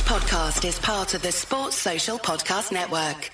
podcast is part of the Sports Social Podcast Network.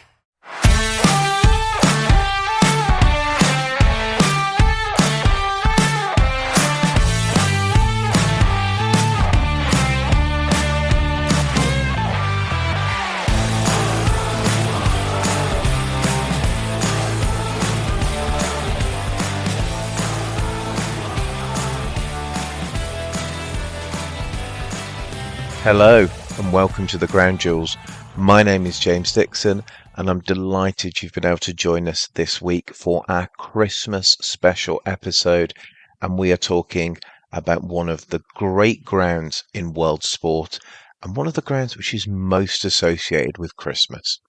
Hello and welcome to the Ground Jewels. My name is James Dixon and I'm delighted you've been able to join us this week for our Christmas special episode, and we are talking about one of the great grounds in world sport and one of the grounds which is most associated with Christmas.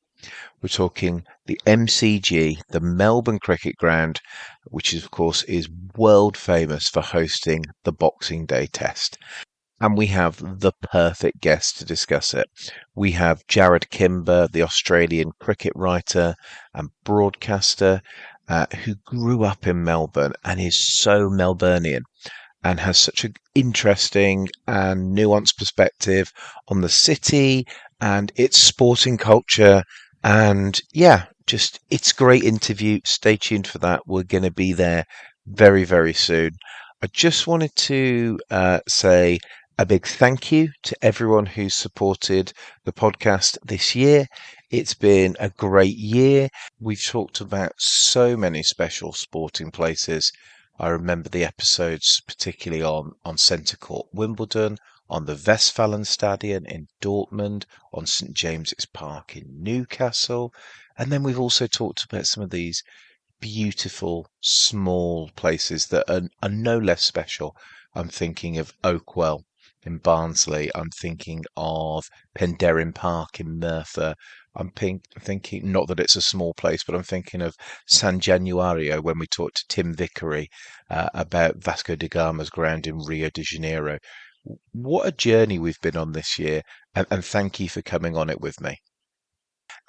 We're talking the MCG, the Melbourne Cricket Ground, which of course is world famous for hosting the Boxing Day Test. And we have the perfect guest to discuss it. We have Jarrod Kimber, the Australian cricket writer and broadcaster, who grew up in Melbourne and is so Melburnian and has such an interesting and nuanced perspective on the city and its sporting culture. And yeah, just it's a great interview. Stay tuned for that. We're going to be there very, very soon. I just wanted to say a big thank you to everyone who's supported the podcast this year. It's been a great year. We've talked about so many special sporting places. I remember the episodes particularly on Centre Court Wimbledon, on the Westfalenstadion in Dortmund, on St James's Park in Newcastle. And then we've also talked about some of these beautiful small places that are no less special. I'm thinking of Oakwell in Barnsley. I'm thinking of Penderyn Park in Merthyr. I'm thinking, not that it's a small place, but I'm thinking of San Januario when we talked to Tim Vickery about Vasco da Gama's ground in Rio de Janeiro. What a journey we've been on this year, and thank you for coming on it with me.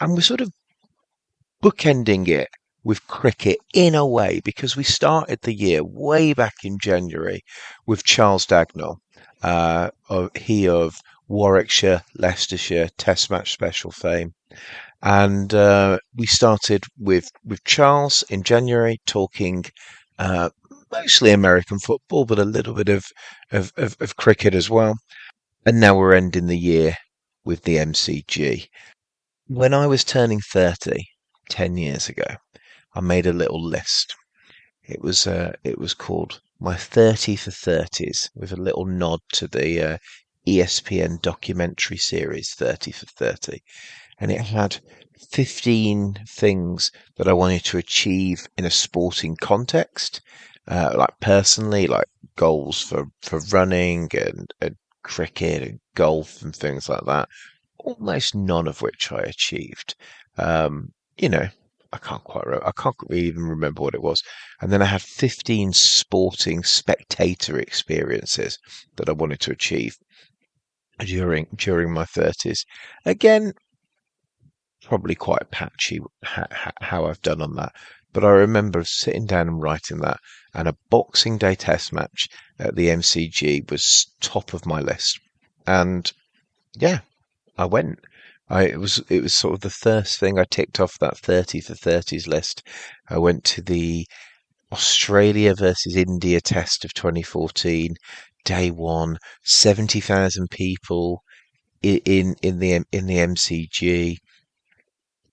And we're sort of bookending it with cricket in a way, because we started the year way back in January with Charles Dagnall. He of Warwickshire, Leicestershire, Test match special fame. And we started with Charles in January talking mostly American football, but a little bit of cricket as well. And now we're ending the year with the MCG. When I was turning 30, 10 years ago, I made a little list. It was called My 30 for 30s, with a little nod to the ESPN documentary series 30 for 30. And it had 15 things that I wanted to achieve in a sporting context, like personally, like goals for running and cricket and golf and things like that, almost none of which I achieved. I can't really even remember what it was. And then I had 15 sporting spectator experiences that I wanted to achieve during my 30s. Again, probably quite patchy how I've done on that. But I remember sitting down and writing that, and a Boxing Day Test match at the MCG was top of my list. And yeah, I went. It was sort of the first thing I ticked off that 30 for 30s list. I went to the Australia versus India Test of 2014, day one, 70,000 people in the MCG.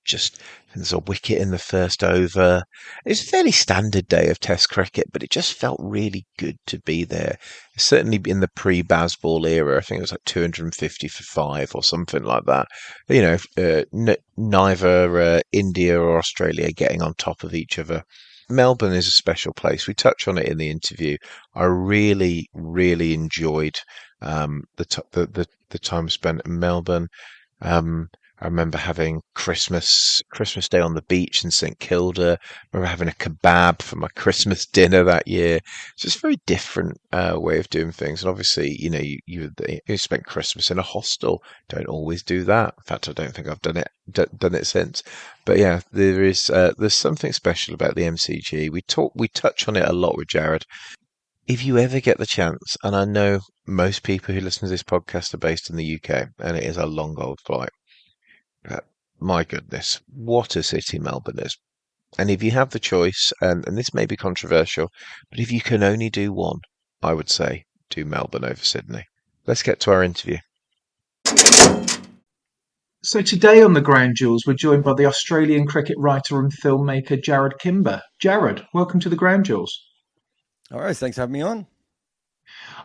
Just there's a wicket in the first over. It's a fairly standard day of Test cricket, but it just felt really good to be there. Certainly in the pre-Bazball era, I think it was like 250 for 5 or something like that. Neither India or Australia getting on top of each other. Melbourne is a special place. We touch on it in the interview. I really, really enjoyed the time spent in Melbourne. I remember having Christmas Day on the beach in St Kilda. I remember having a kebab for my Christmas dinner that year. It's just a very different way of doing things. And obviously, you spent Christmas in a hostel. Don't always do that. In fact, I don't think I've done it since. But yeah, there's something special about the MCG. We touch on it a lot with Jarrod. if you ever get the chance, and I know most people who listen to this podcast are based in the UK, and it is a long old flight, but my goodness, what a city Melbourne is. And if you have the choice, and this may be controversial, but if you can only do one, I would say do Melbourne over Sydney. Let's get to our interview. So today on the Ground Jewels, we're joined by the Australian cricket writer and filmmaker Jarrod Kimber. Jarrod, welcome to the Ground Jewels. All right, thanks for having me on.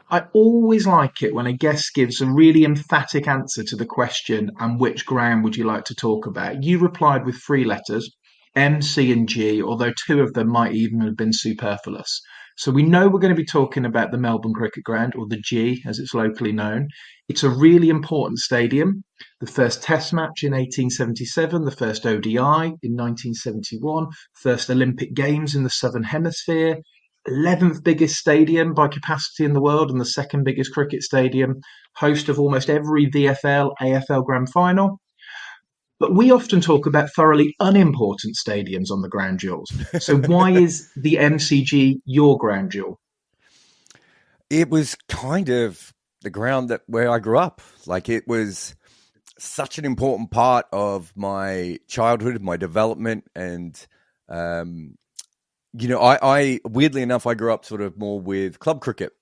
I always like it when a guest gives a really emphatic answer to the question, and which ground would you like to talk about? You replied with 3 letters, M, C and G, although 2 of them might even have been superfluous. So we know we're going to be talking about the Melbourne Cricket Ground, or the G as it's locally known. It's a really important stadium. The first Test match in 1877, the first ODI in 1971, first Olympic Games in the Southern Hemisphere, 11th biggest stadium by capacity in the world and the second biggest cricket stadium, host of almost every VFL, AFL Grand Final. But we often talk about thoroughly unimportant stadiums on the Ground Jewels. So why is the MCG your Ground Jewel? It was kind of the ground where I grew up. Like, it was such an important part of my childhood, my development, and I weirdly enough, I grew up sort of more with club cricket.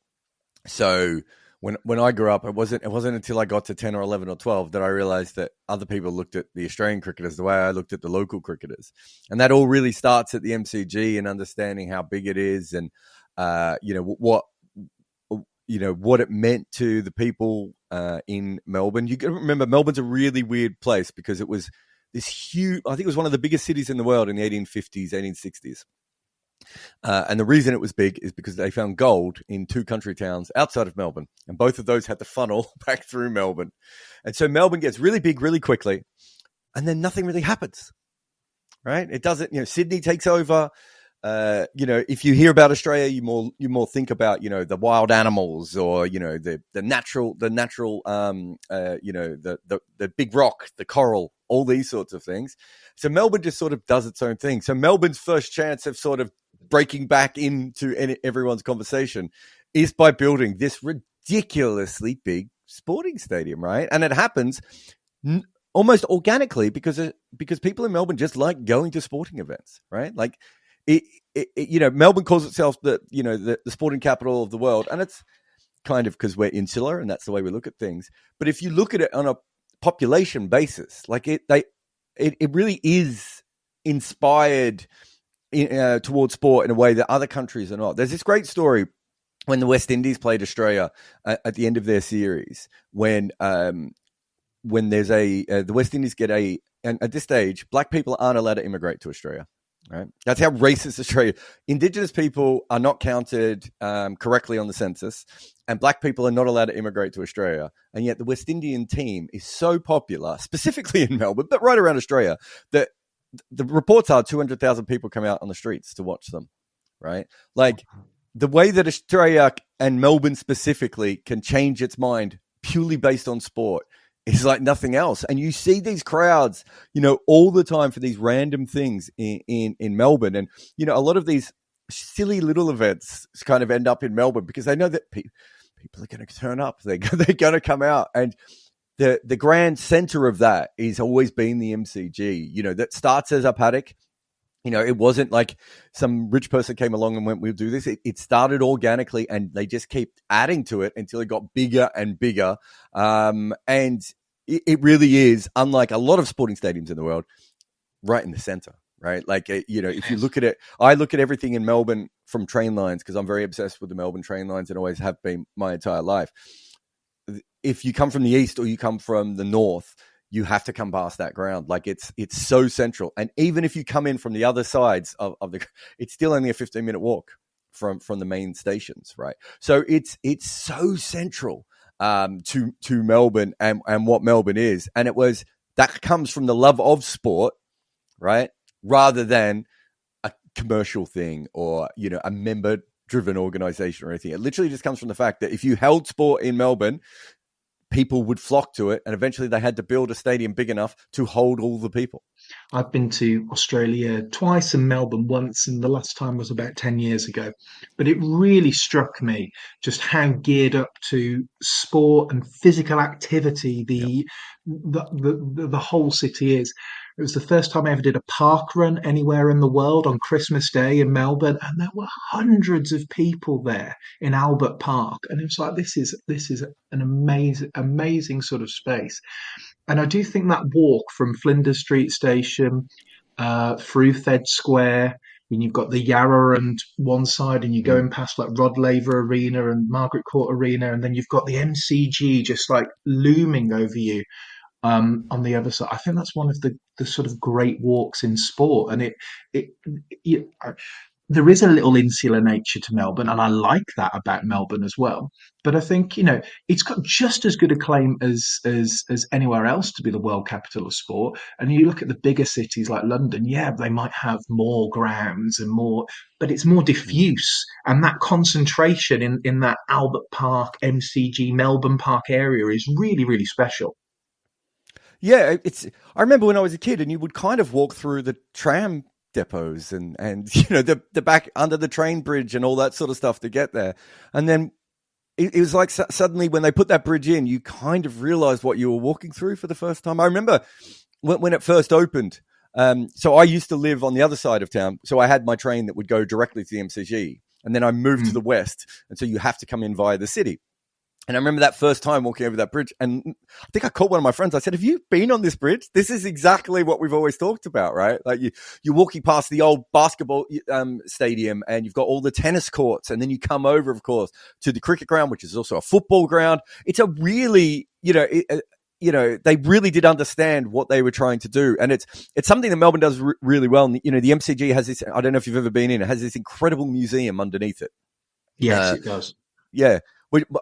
So when I grew up, it wasn't until I got to 10 or 11 or 12 that I realized that other people looked at the Australian cricketers the way I looked at the local cricketers. And that all really starts at the MCG and understanding how big it is and, what it meant to the people in Melbourne. You got to remember, Melbourne's a really weird place because it was this huge, I think it was one of the biggest cities in the world in the 1850s, 1860s. And the reason it was big is because they found gold in 2 country towns outside of Melbourne. And both of those had to funnel back through Melbourne. And so Melbourne gets really big really quickly. And then nothing really happens, right? It doesn't, Sydney takes over. If you hear about Australia, you more think about, the wild animals or, the natural, the big rock, the coral, all these sorts of things. So Melbourne just sort of does its own thing. So Melbourne's first chance of sort of breaking back into everyone's conversation is by building this ridiculously big sporting stadium, right? And it happens almost organically because people in Melbourne just like going to sporting events, right? Like Melbourne calls itself the sporting capital of the world, and it's kind of because we're insular and that's the way we look at things. But if you look at it on a population basis, like it really is inspired towards sport in a way that other countries are not. There's this great story when the West Indies played Australia at the end of their series, when there's the West Indies get and at this stage, black people aren't allowed to immigrate to Australia. Right, that's how racist Australia. Indigenous people are not counted correctly on the census, and black people are not allowed to immigrate to Australia. And yet, the West Indian team is so popular, specifically in Melbourne, but right around Australia, that the reports are 200,000 people come out on the streets to watch them. Right, like the way that Australia and Melbourne specifically can change its mind purely based on sport is like nothing else. And you see these crowds, all the time for these random things in Melbourne. And, a lot of these silly little events kind of end up in Melbourne because they know that people are going to turn up. They're going to come out. And the grand center of that is always been the MCG, that starts as a paddock. It wasn't like some rich person came along and went, we'll do this. It started organically and they just keep adding to it until it got bigger and bigger. And it really is, unlike a lot of sporting stadiums in the world, right in the center, right? Like, if you look at it, I look at everything in Melbourne from train lines because I'm very obsessed with the Melbourne train lines and always have been my entire life. If you come from the east or you come from the north, you have to come past that ground. Like it's so central. And even if you come in from the other sides of it's still only a 15-minute walk from the main stations, right? So it's so central to Melbourne and what Melbourne is. And that comes from the love of sport, right? Rather than a commercial thing or, a member driven organization or anything. It literally just comes from the fact that if you held sport in Melbourne, people would flock to it, and eventually they had to build a stadium big enough to hold all the people. I've been to Australia twice and Melbourne once, and the last time was about 10 years ago. But it really struck me just how geared up to sport and physical activity the whole city is. It was the first time I ever did a park run anywhere in the world on Christmas Day in Melbourne, and there were hundreds of people there in Albert Park, and it was like this is an amazing sort of space. And I do think that walk from Flinders Street Station through Fed Square, and you've got the Yarra and one side, and you're going past like Rod Laver Arena and Margaret Court Arena, and then you've got the MCG just like looming over you on the other side. I think that's one of the sort of great walks in sport, and there is a little insular nature to Melbourne, and I like that about Melbourne as well. But I think it's got just as good a claim as anywhere else to be the world capital of sport. And you look at the bigger cities like London, yeah, they might have more grounds and more, but it's more diffuse. And that concentration in that Albert Park, MCG, Melbourne Park area is really, really special. Yeah, I remember when I was a kid, and you would kind of walk through the tram depots and the back under the train bridge and all that sort of stuff to get there. And then it was like suddenly when they put that bridge in, you kind of realized what you were walking through for the first time. I remember when it first opened. So I used to live on the other side of town. So I had my train that would go directly to the MCG, and then I moved to the west. And so you have to come in via the city. And I remember that first time walking over that bridge, and I think I called one of my friends. I said, "Have you been on this bridge? This is exactly what we've always talked about, right? Like you're walking past the old basketball stadium, and you've got all the tennis courts, and then you come over, of course, to the cricket ground, which is also a football ground. It's a really, they really did understand what they were trying to do, and it's something that Melbourne does really well. And, the MCG has this. I don't know if you've ever been in. It has this incredible museum underneath it. Yes, it does. Yeah.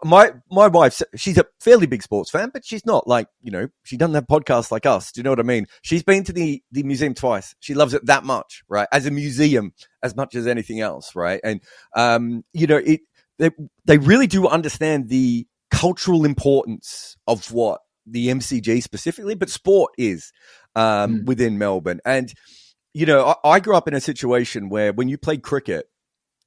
My wife, she's a fairly big sports fan, but she's not like, she doesn't have podcasts like us. Do you know what I mean? She's been to the museum twice. She loves it that much, right? As a museum, as much as anything else, right? And, they really do understand the cultural importance of what the MCG specifically, but sport is within Melbourne. And, I grew up in a situation where when you played cricket,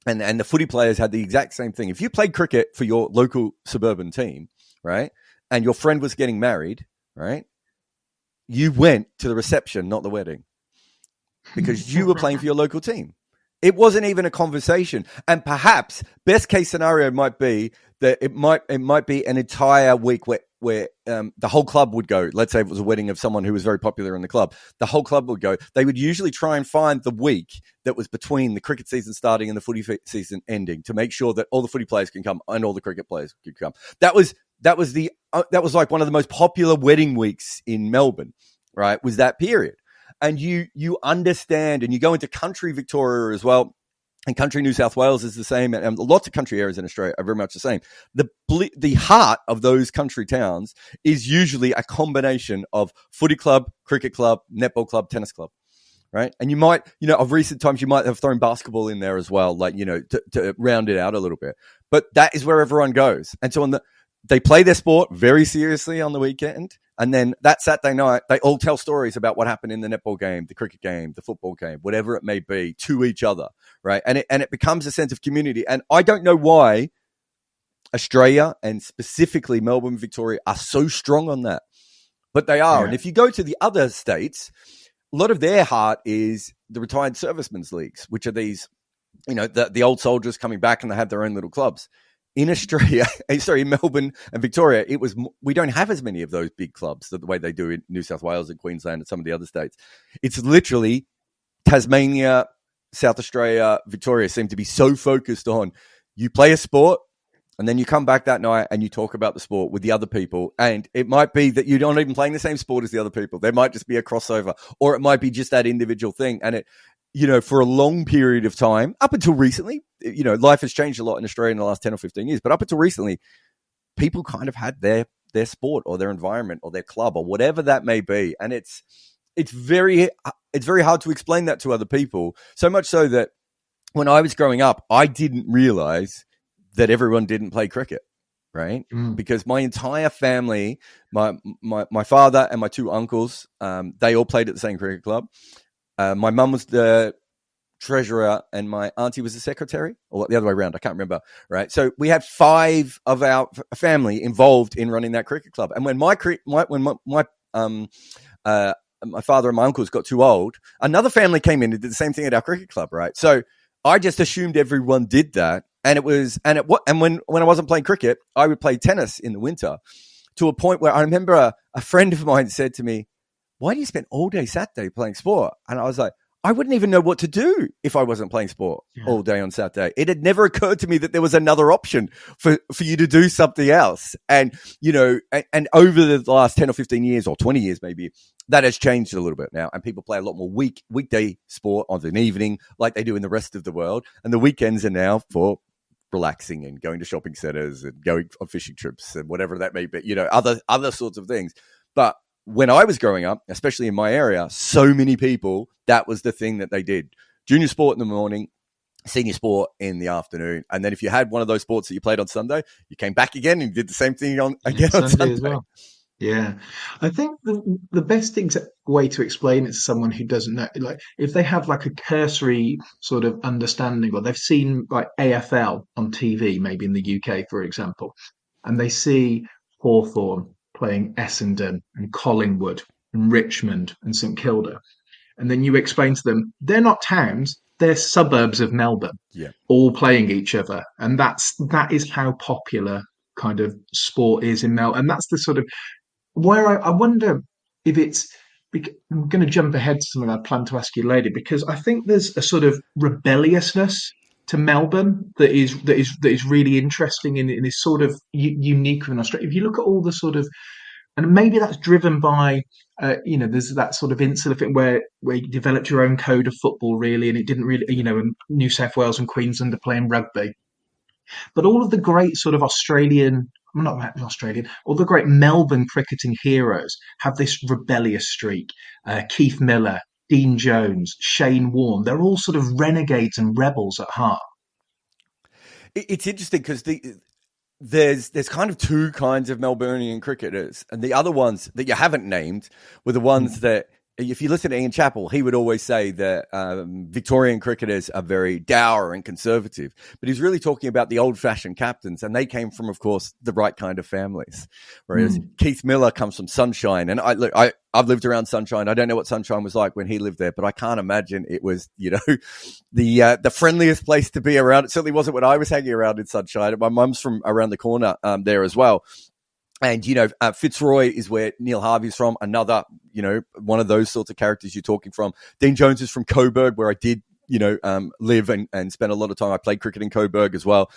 and the footy players had the exact same thing. If you played cricket for your local suburban team, right, and your friend was getting married, right, you went to the reception, not the wedding, because you were playing for your local team. It wasn't even a conversation. And perhaps best case scenario might be that it might be an entire week where the whole club would go. Let's say it was a wedding of someone who was very popular in the club. The whole club would go. They would usually try and find the week that was between the cricket season starting and the footy season ending to make sure that all the footy players can come and all the cricket players could come. That was like one of the most popular wedding weeks in Melbourne, right? Was that period. And you understand, and you go into country Victoria as well. And country New South Wales is the same, and lots of country areas in Australia are very much the same. The heart of those country towns is usually a combination of footy club, cricket club, netball club, tennis club, right? And you might, of recent times, you might have thrown basketball in there as well, like, to round it out a little bit. But that is where everyone goes. And so they play their sport very seriously on the weekend. And then that Saturday night, they all tell stories about what happened in the netball game, the cricket game, the football game, whatever it may be, to each other, right? And it becomes a sense of community. And I don't know why Australia and specifically Melbourne, Victoria are so strong on that, but they are. Yeah. And if you go to the other states, a lot of their heart is the retired servicemen's leagues, which are these, the old soldiers coming back, and they have their own little clubs. In Australia, in Melbourne and Victoria, we don't have as many of those big clubs the way they do in New South Wales and Queensland and some of the other states. It's literally Tasmania, South Australia, Victoria seem to be so focused on you play a sport and then you come back that night and you talk about the sport with the other people. And it might be that you're not even playing the same sport as the other people. There might just be a crossover, or it might be just that individual thing. And for a long period of time, up until recently, life has changed a lot in Australia in the last 10 or 15 years, but up until recently, people kind of had their sport or their environment or their club or whatever that may be. And it's very hard to explain that to other people. So much so that when I was growing up, I didn't realize that everyone didn't play cricket. right? Because my entire family, my father and my two uncles, they all played at the same cricket club. My mum was the treasurer and my auntie was the secretary, or the other way around. I can't remember. Right. So we had 5 of our family involved in running that cricket club. And when my father and my uncles got too old, another family came in and did the same thing at our cricket club. Right. So I just assumed everyone did that. And when I wasn't playing cricket, I would play tennis in the winter, to a point where I remember a friend of mine said to me, "Why do you spend all day Saturday playing sport?" And I was like, I wouldn't even know what to do if I wasn't playing sport all day on Saturday. It had never occurred to me that there was another option for you to do something else. And, and over the last 10 or 15 years or 20 years, maybe, that has changed a little bit now. And people play a lot more weekday sport on an evening like they do in the rest of the world. And the weekends are now for relaxing and going to shopping centers and going on fishing trips and whatever that may be, other sorts of things. But when I was growing up, especially in my area, so many people, that was the thing that they did. Junior sport in the morning, senior sport in the afternoon. And then if you had one of those sports that you played on Sunday, you came back again and did the same thing on Sunday as well. Yeah. I think the best way to explain it to someone who doesn't know, like if they have like a cursory sort of understanding, or they've seen like AFL on TV, maybe in the UK, for example, and they see Hawthorn playing Essendon and Collingwood and Richmond and St Kilda. And then you explain to them, they're not towns, they're suburbs of Melbourne, all playing each other. And that is how popular kind of sport is in Melbourne. And that's the sort of where I wonder if it's, I'm going to jump ahead to something I plan to ask you later, because I think there's a sort of rebelliousness to Melbourne that is really interesting and is sort of unique in Australia. If you look at all the sort of, and maybe that's driven by, there's that sort of insular thing where you developed your own code of football, really, and it didn't really, in New South Wales and Queensland are playing rugby. But all of the great sort of all the great Melbourne cricketing heroes have this rebellious streak. Keith Miller, Dean Jones, Shane Warne, they're all sort of renegades and rebels at heart. It's interesting because there's kind of 2 kinds of Melburnian cricketers, and the other ones that you haven't named were the ones that, if you listen to Ian Chappell, he would always say that Victorian cricketers are very dour and conservative, but he's really talking about the old-fashioned captains, and they came from, of course, the right kind of families. Whereas Keith Miller comes from Sunshine, and I've lived around Sunshine. I don't know what Sunshine was like when he lived there, but I can't imagine it was, the friendliest place to be around. It certainly wasn't when I was hanging around in Sunshine. My mum's from around the corner there as well. And, Fitzroy is where Neil Harvey's from, another, one of those sorts of characters you're talking from. Dean Jones is from Coburg, where I did, live and spend a lot of time. I played cricket in Coburg as well.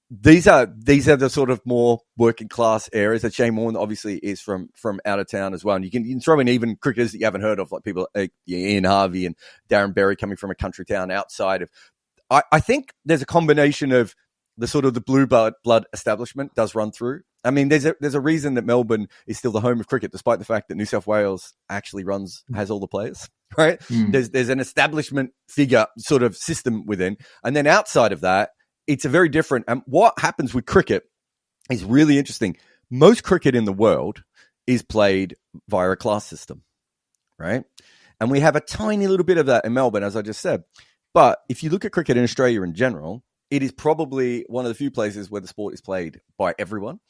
These are the sort of more working class areas. That Shane Warne obviously is from out of town as well. And you can throw in even cricketers that you haven't heard of, like people like Ian Harvey and Darren Berry coming from a country town outside of. I think there's a combination of the sort of the blue blood establishment does run through. I mean, there's a reason that Melbourne is still the home of cricket, despite the fact that New South Wales actually has all the players, right? There's an establishment figure sort of system within. And then outside of that, it's a very different. And what happens with cricket is really interesting. Most cricket in the world is played via a class system, right? And we have a tiny little bit of that in Melbourne, as I just said. But if you look at cricket in Australia in general, it is probably one of the few places where the sport is played by everyone.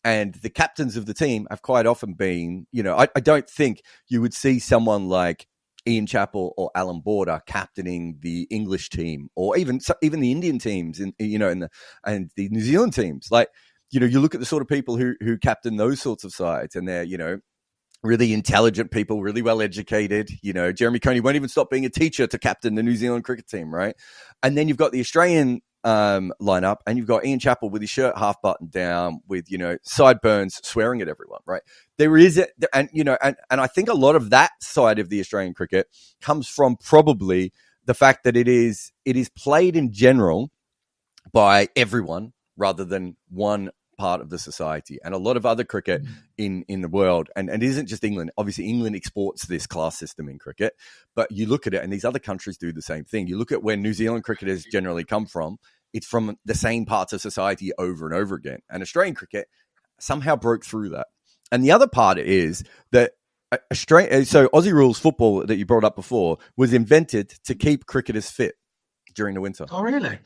And the captains of the team have quite often been, I don't think you would see someone like Ian Chappell or Alan Border captaining the English team, or even the Indian teams and the New Zealand teams. Like, you look at the sort of people who captain those sorts of sides, and they're, really intelligent people, really well educated. Jeremy Coney won't even stop being a teacher to captain the New Zealand cricket team, right? And then you've got the Australian lineup, and you've got Ian Chappell with his shirt half buttoned down, with sideburns, swearing at everyone. Right? There is and I think a lot of that side of the Australian cricket comes from probably the fact that it is played in general by everyone rather than one part of the society. And a lot of other cricket in the world, and it isn't just England. Obviously, England exports this class system in cricket, but you look at it, and these other countries do the same thing. You look at where New Zealand cricketers generally come from, it's from the same parts of society over and over again. And Australian cricket somehow broke through that. And the other part is that so Aussie Rules football that you brought up before was invented to keep cricketers fit during the winter. Oh, really?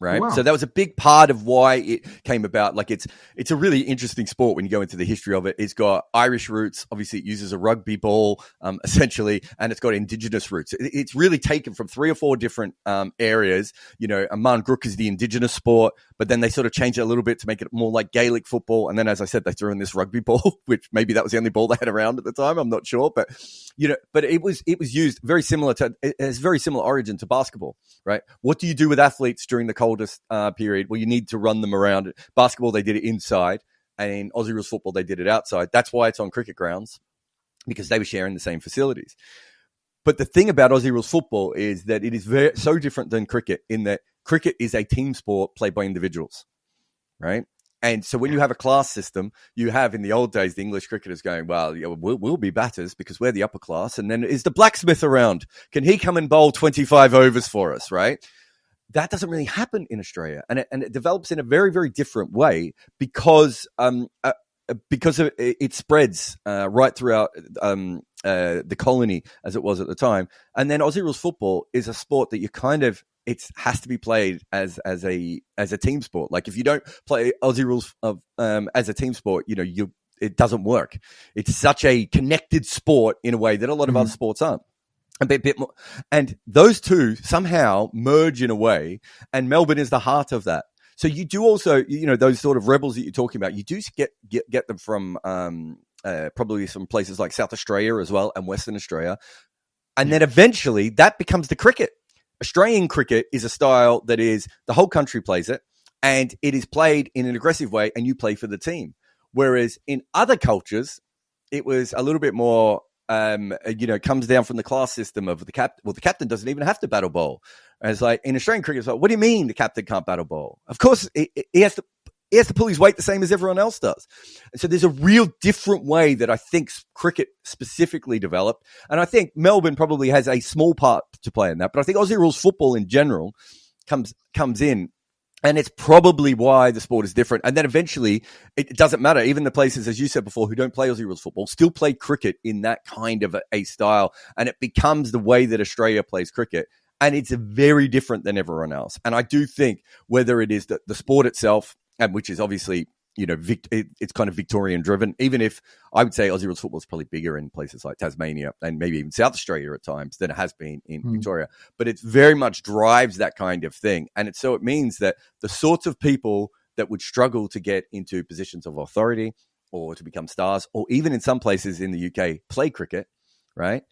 Right. Wow. So that was a big part of why it came about. Like it's a really interesting sport when you go into the history of it. It's got Irish roots. Obviously, it uses a rugby ball, essentially, and it's got indigenous roots. It's really taken from 3 or 4 different areas. You know, Aman Grook is the indigenous sport, but then they sort of changed it a little bit to make it more like Gaelic football. And then, as I said, they threw in this rugby ball, which maybe that was the only ball they had around at the time. I'm not sure, but but it was used very similar to. It has very similar origin to basketball, right? What do you do with athletes during the coldest period? Well, you need to run them around. Basketball, they did it inside, and in Aussie Rules football, they did it outside. That's why it's on cricket grounds, because they were sharing the same facilities. But the thing about Aussie Rules football is that it is so different than cricket in that cricket is a team sport played by individuals, right? And so when you have a class system, you have in the old days, the English cricketers going, well, we'll be batters because we're the upper class. And then is the blacksmith around? Can he come and bowl 25 overs for us, right? That doesn't really happen in Australia. And it develops in a very, very different way because it spreads right throughout the colony as it was at the time. And then Aussie Rules football is a sport that it has to be played as a team sport. Like if you don't play Aussie Rules as a team sport, it doesn't work. It's such a connected sport in a way that a lot of other sports aren't. A bit more, and those two somehow merge in a way, and Melbourne is the heart of that. So you do also, those sort of rebels that you're talking about, you do get them from probably some places like South Australia as well and Western Australia, and then eventually that becomes the cricket. Australian cricket is a style that is the whole country plays it, and it is played in an aggressive way, and you play for the team. Whereas in other cultures, it was a little bit more. Comes down from the class system of the captain. Well, the captain doesn't even have to battle bowl. And it's like in Australian cricket, it's like, what do you mean the captain can't battle bowl? Of course, he has to pull his weight the same as everyone else does. And so there's a real different way that I think cricket specifically developed. And I think Melbourne probably has a small part to play in that. But I think Aussie Rules football in general comes in. And it's probably why the sport is different. And then eventually, it doesn't matter. Even the places, as you said before, who don't play Aussie Rules football still play cricket in that kind of a style. And it becomes the way that Australia plays cricket. And it's very different than everyone else. And I do think whether it is the sport itself, and which is obviously, it's kind of Victorian driven, even if I would say Aussie Rules football is probably bigger in places like Tasmania and maybe even South Australia at times than it has been in Victoria. But it very much drives that kind of thing. And so it means that the sorts of people that would struggle to get into positions of authority or to become stars, or even in some places in the UK, play cricket, right,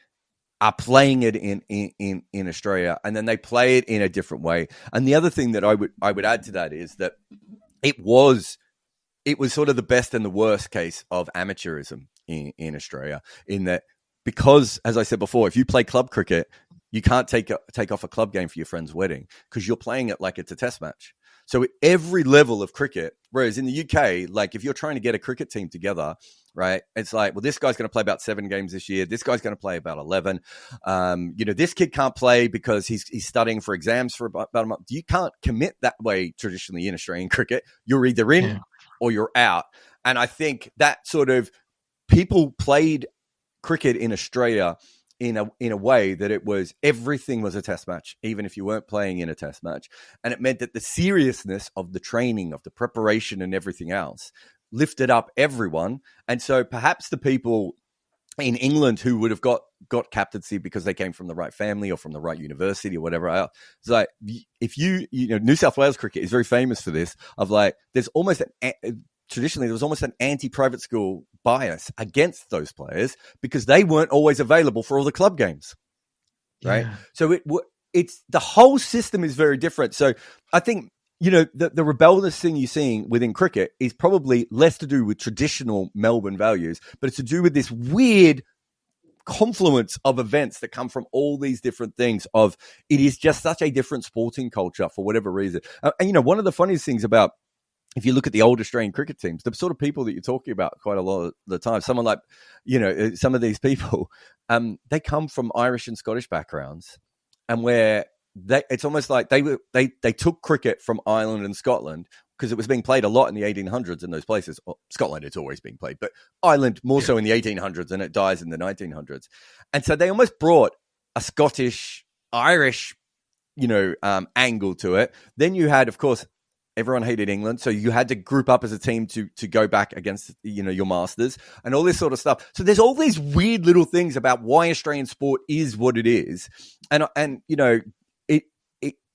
are playing it in Australia. And then they play it in a different way. And the other thing that I would add to that is that it was sort of the best and the worst case of amateurism in Australia, in that because, as I said before, if you play club cricket, you can't take off a club game for your friend's wedding because you're playing it like it's a test match. So at every level of cricket, whereas in the UK, like if you're trying to get a cricket team together, right, it's like, well, this guy's going to play about 7 games this year. This guy's going to play about 11. This kid can't play because he's studying for exams for about a month. You can't commit that way traditionally in Australian cricket. You're either in or you're out. And I think that sort of people played cricket in Australia in a way that everything was a test match, even if you weren't playing in a test match. And it meant that the seriousness of the training, of the preparation and everything else lifted up everyone. And so perhaps the people in England who would have got captaincy because they came from the right family or from the right university or whatever else. It's like, if New South Wales cricket is very famous for this, of like, traditionally there was almost an anti-private school bias against those players because they weren't always available for all the club games. Right. Yeah. So it's the whole system is very different. So I think, the rebellious thing you're seeing within cricket is probably less to do with traditional Melbourne values, but it's to do with this weird confluence of events that come from all these different things. It is just such a different sporting culture for whatever reason. And one of the funniest things about, if you look at the old Australian cricket teams, the sort of people that you're talking about quite a lot of the time, someone like, some of these people, they come from Irish and Scottish backgrounds, and where it's almost like they took cricket from Ireland and Scotland because it was being played a lot in the 1800s in those places. Well, Scotland, it's always being played, but Ireland more so in the 1800s, and it dies in the 1900s. And so they almost brought a Scottish, Irish, angle to it. Then you had, of course, everyone hated England, so you had to group up as a team to go back against your masters and all this sort of stuff. So there's all these weird little things about why Australian sport is what it is, and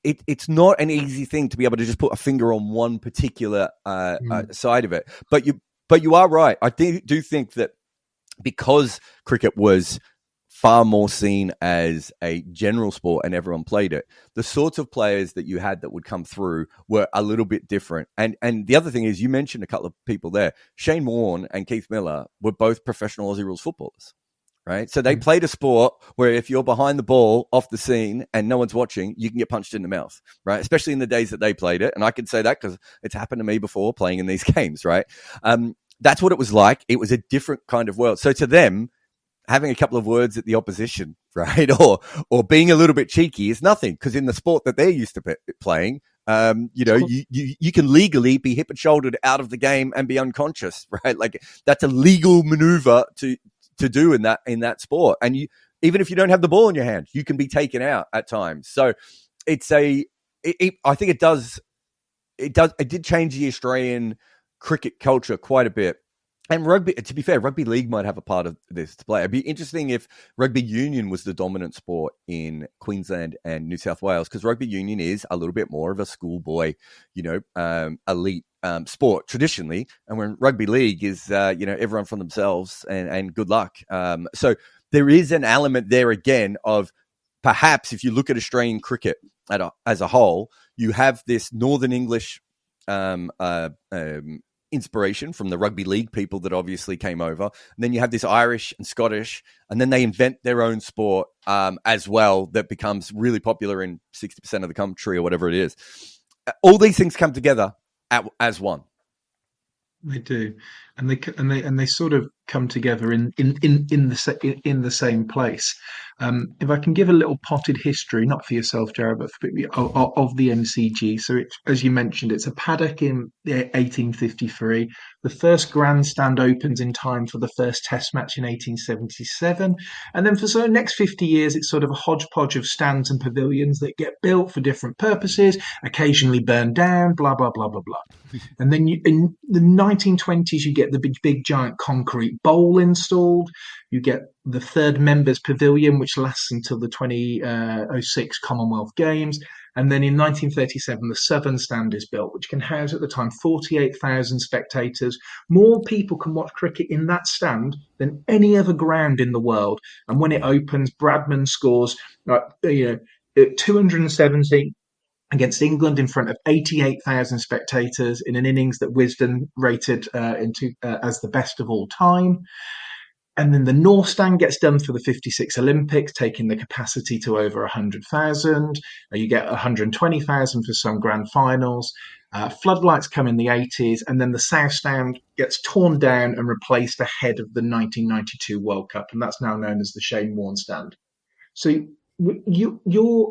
it's not an easy thing to be able to just put a finger on one particular side of it. But you are right. I do think that because cricket was far more seen as a general sport and everyone played it, the sorts of players that you had that would come through were a little bit different. And the other thing is, you mentioned a couple of people there. Shane Warne and Keith Miller were both professional Aussie Rules footballers, right? So they played a sport where if you're behind the ball off the scene and no one's watching, you can get punched in the mouth, right? Especially in the days that they played it. And I can say that because it's happened to me before playing in these games, right? That's what it was like. It was a different kind of world. So to them, having a couple of words at the opposition, right, or being a little bit cheeky is nothing, because in the sport that they're used to playing, you can legally be hip and shouldered out of the game and be unconscious, right? Like that's a legal maneuver to do in that sport, and even if you don't have the ball in your hand, you can be taken out at times. So I think it did change the Australian cricket culture quite a bit. And rugby, to be fair, rugby league might have a part of this to play. It'd be interesting if rugby union was the dominant sport in Queensland and New South Wales, because rugby union is a little bit more of a schoolboy, elite sport traditionally. And when rugby league is, everyone from themselves and good luck. So there is an element there again of perhaps if you look at Australian cricket as a whole, you have this Northern English inspiration from the rugby league people that obviously came over. And then you have this Irish and Scottish, and then they invent their own sport as well that becomes really popular in 60% of the country or whatever it is. All these things come together as one. They do, and they sort of come together in the same place. If I can give a little potted history, not for yourself, Jarrod, but of the MCG. So, as you mentioned, it's a paddock in 1853. The first grandstand opens in time for the first Test match in 1877, and then for the next 50 years, it's sort of a hodgepodge of stands and pavilions that get built for different purposes, occasionally burned down, blah blah blah blah blah. And then in the 1920s, you get the big giant concrete bowl installed. You get the third members pavilion, which lasts until the 2006 Commonwealth Games. And then in 1937, the Southern Stand is built, which can house at the time 48,000 spectators. More people can watch cricket in that stand than any other ground in the world. And when it opens, Bradman scores 270 against England in front of 88,000 spectators in an innings that Wisden rated as the best of all time. And then the North Stand gets done for the 56 Olympics, taking the capacity to over 100,000. You get 120,000 for some grand finals. Floodlights come in the 80s, and then the South Stand gets torn down and replaced ahead of the 1992 World Cup, and that's now known as the Shane Warne Stand. So you're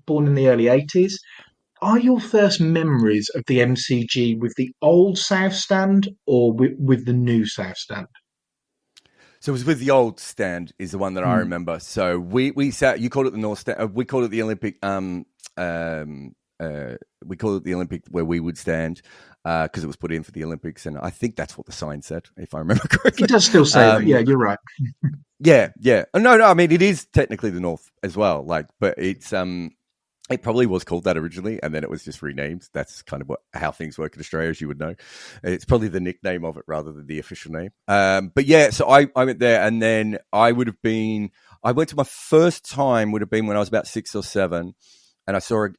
born in the early 80s. Are your first memories of the MCG with the old South Stand or with the new South Stand? So it was with the old stand is the one that I remember. So we sat. You called it the North Stand. We called it the Olympic. We called it the Olympic where we would stand because it was put in for the Olympics, and I think that's what the sign said, if I remember correctly. It does still say that. Yeah, you're right. Yeah. No. I mean, it is technically the North as well. But it's it probably was called that originally, and then it was just renamed. That's kind of how things work in Australia, as you would know. It's probably the nickname of it rather than the official name. But yeah, so I went there, and then I went to my first time would have been when I was about 6 or 7, and I saw an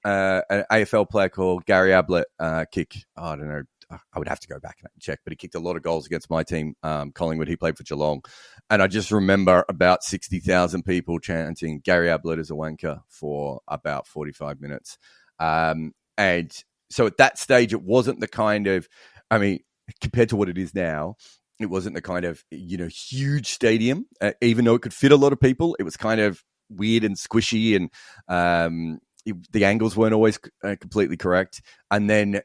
AFL player called Gary Ablett kick. I don't know. I would have to go back and check, but he kicked a lot of goals against my team, Collingwood. He played for Geelong. And I just remember about 60,000 people chanting Gary Ablett is a wanker for about 45 minutes. And so at that stage, it wasn't the kind of, I mean, compared to what it is now, it wasn't the kind of, huge stadium, even though it could fit a lot of people. It was kind of weird and squishy and, the angles weren't always completely correct. And then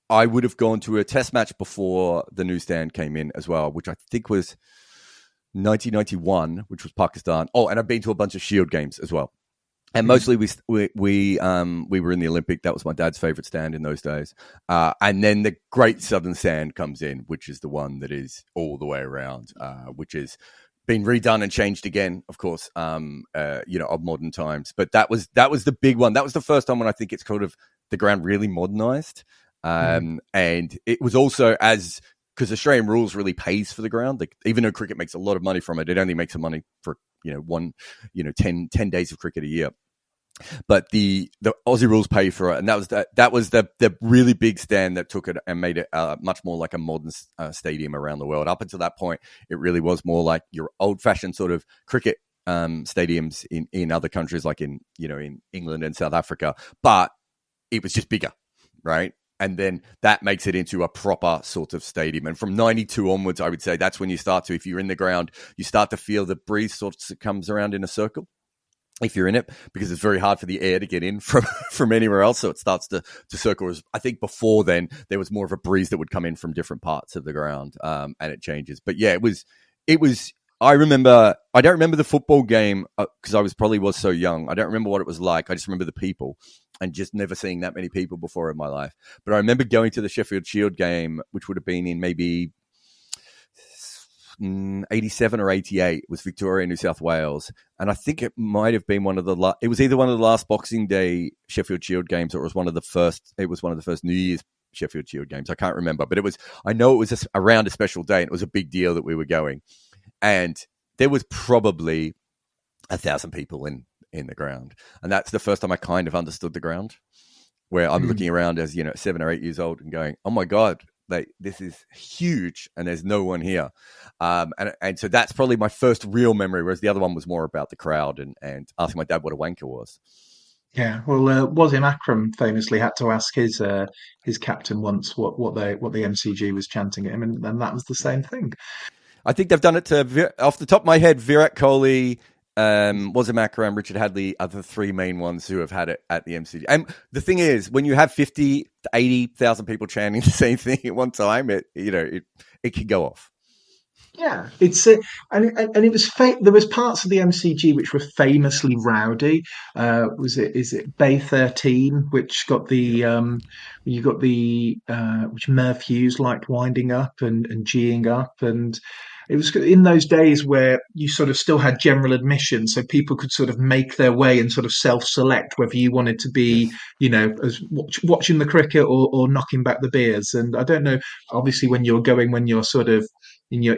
I would have gone to a test match before the new stand came in as well, which I think was 1991, which was Pakistan. Oh, and I've been to a bunch of Shield games as well. And mostly we were in the Olympic. That was my dad's favorite stand in those days. And then the Great Southern Stand comes in, which is the one that is all the way around, which is been redone and changed again, of course, of modern times. But that was the big one. That was the first time when I think it's kind of the ground really modernized. And it was also because Australian Rules really pays for the ground. Like, even though cricket makes a lot of money from it, it only makes some money for 10 days of cricket a year. But the Aussie Rules pay for it, and that was the really big stand that took it and made it much more like a modern stadium around the world. Up until that point, it really was more like your old-fashioned sort of cricket stadiums in other countries, like in England and South Africa. But it was just bigger, right? And then that makes it into a proper sort of stadium. And from 92 onwards, I would say that's when you start to, if you're in the ground, you start to feel the breeze sort of comes around in a circle. If you're in it, because it's very hard for the air to get in from anywhere else. So it starts to circle. I think before then, there was more of a breeze that would come in from different parts of the ground, and it changes. But yeah, it was, I don't remember the football game because I was so young. I don't remember what it was like. I just remember the people and just never seeing that many people before in my life. But I remember going to the Sheffield Shield game, which would have been in maybe 87 or 88. It was Victoria, New South Wales. And I think it might have been it was either one of the last Boxing Day Sheffield Shield games, or it was one of the first New Year's Sheffield Shield games. I can't remember, but I know it was around a special day, and it was a big deal that we were going. And there was probably 1,000 people in the ground. And that's the first time I kind of understood the ground, where I'm looking around as, 7 or 8 years old and going, oh my God, this is huge and there's no one here. And so that's probably my first real memory, whereas the other one was more about the crowd and asking my dad what a wanker was. Yeah, well, Wasim Akram famously had to ask his captain once what the MCG was chanting at him, and that was the same thing. I think they've done it to, off the top of my head, Virat Kohli, Wasim Akram, Richard Hadley are the three main ones who have had it at the MCG. And the thing is, when you have 50 to 80,000 people chanting the same thing at one time, it can go off. Yeah, it's and it was there was parts of the MCG which were famously rowdy. Is it Bay 13, which got the which Merv Hughes liked winding up and geeing up, and it was in those days where you sort of still had general admission, so people could sort of make their way and sort of self-select whether you wanted to be, as watching the cricket or knocking back the beers. And I don't know, obviously, when you're sort of in your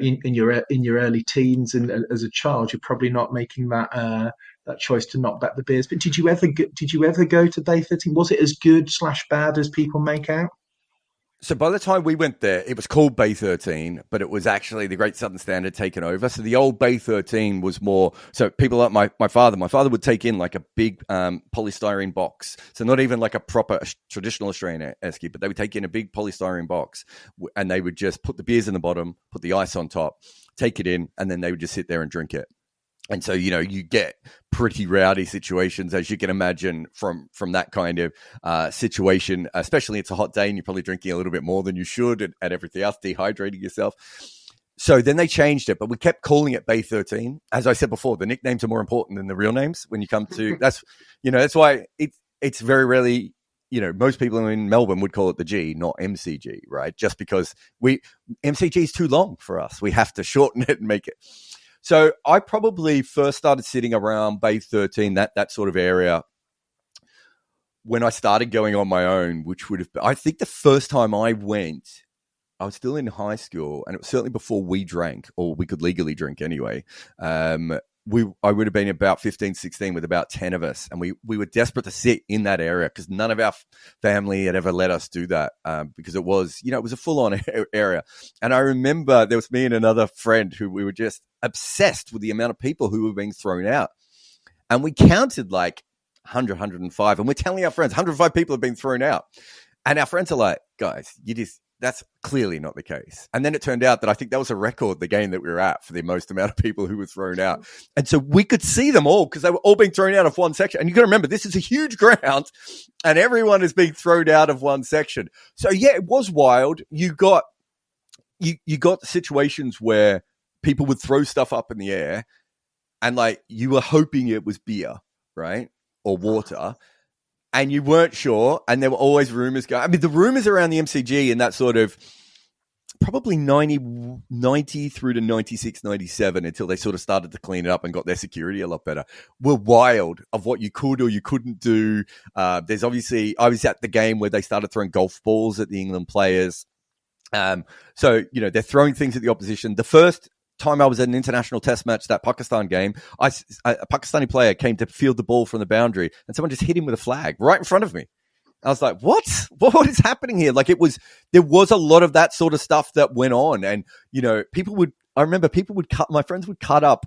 early teens and as a child, you're probably not making that choice to knock back the beers. But did you ever go to Bay 13? Was it as good / bad as people make out? So by the time we went there, it was called Bay 13, but it was actually the Great Southern Stand had taken over. So the old Bay 13 was more, so people like my father would take in like a big polystyrene box. So not even like a proper traditional Australian esky, but they would take in a big polystyrene box and they would just put the beers in the bottom, put the ice on top, take it in, and then they would just sit there and drink it. And so, you get pretty rowdy situations, as you can imagine, from that kind of situation, especially it's a hot day and you're probably drinking a little bit more than you should and everything else, dehydrating yourself. So then they changed it, but we kept calling it Bay 13. As I said before, the nicknames are more important than the real names when you come to, that's why it's very rarely, most people in Melbourne would call it the G, not MCG, right? Just because MCG is too long for us. We have to shorten it and make it. So I probably first started sitting around Bay 13, that sort of area, when I started going on my own, which would have been, I think the first time I went, I was still in high school, and it was certainly before we drank, or we could legally drink anyway. I would have been about 15, 16 with about 10 of us. And we were desperate to sit in that area because none of our family had ever let us do that because it was a full-on area. And I remember there was me and another friend who we were just obsessed with the amount of people who were being thrown out. And we counted like 100, 105. And we're telling our friends, 105 people have been thrown out. And our friends are like, guys, that's clearly not the case. And then it turned out that I think that was a record, the game that we were at, for the most amount of people who were thrown out. And so we could see them all because they were all being thrown out of one section. And you got to remember, this is a huge ground and everyone is being thrown out of one section. So yeah, it was wild. You got situations where people would throw stuff up in the air and like you were hoping it was beer, right? Or water. And you weren't sure, and there were always rumors going. I mean, the rumors around the MCG in that sort of probably 90 through to 96, 97, until they sort of started to clean it up and got their security a lot better, were wild of what you could or you couldn't do. There's obviously, I was at the game where they started throwing golf balls at the England players. So, you know, they're throwing things at the opposition. The first time I was at an international test match, that Pakistan game, a Pakistani player came to field the ball from the boundary and someone just hit him with a flag right in front of me. I was like, what is happening here? Like there was a lot of that sort of stuff that went on. And, you know, my friends would cut up,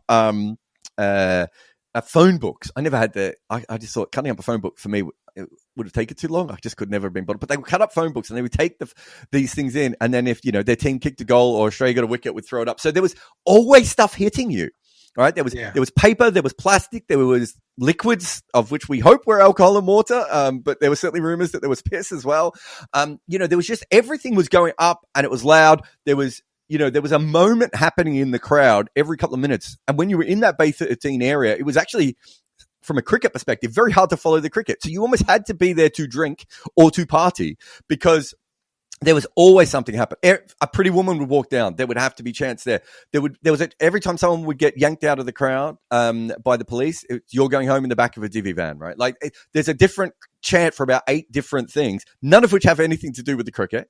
phone books. I never had I just thought cutting up a phone book for me, it would have taken too long. I just could never have been bothered. But they would cut up phone books and they would take these things in. And then if, you know, their team kicked a goal or Australia got a wicket, would throw it up. So there was always stuff hitting you. All right. There was paper, there was plastic, there was liquids, of which we hope were alcohol and water. But there were certainly rumors that there was piss as well. You know, there was just everything was going up and it was loud. There was a moment happening in the crowd every couple of minutes. And when you were in that Bay 13 area, it was actually, from a cricket perspective, very hard to follow the cricket. So you almost had to be there to drink or to party because there was always something happen. A pretty woman would walk down. There would have to be chants there. Every time someone would get yanked out of the crowd by the police, you're going home in the back of a divvy van, right? Like there's a different chant for about 8 different things, none of which have anything to do with the cricket.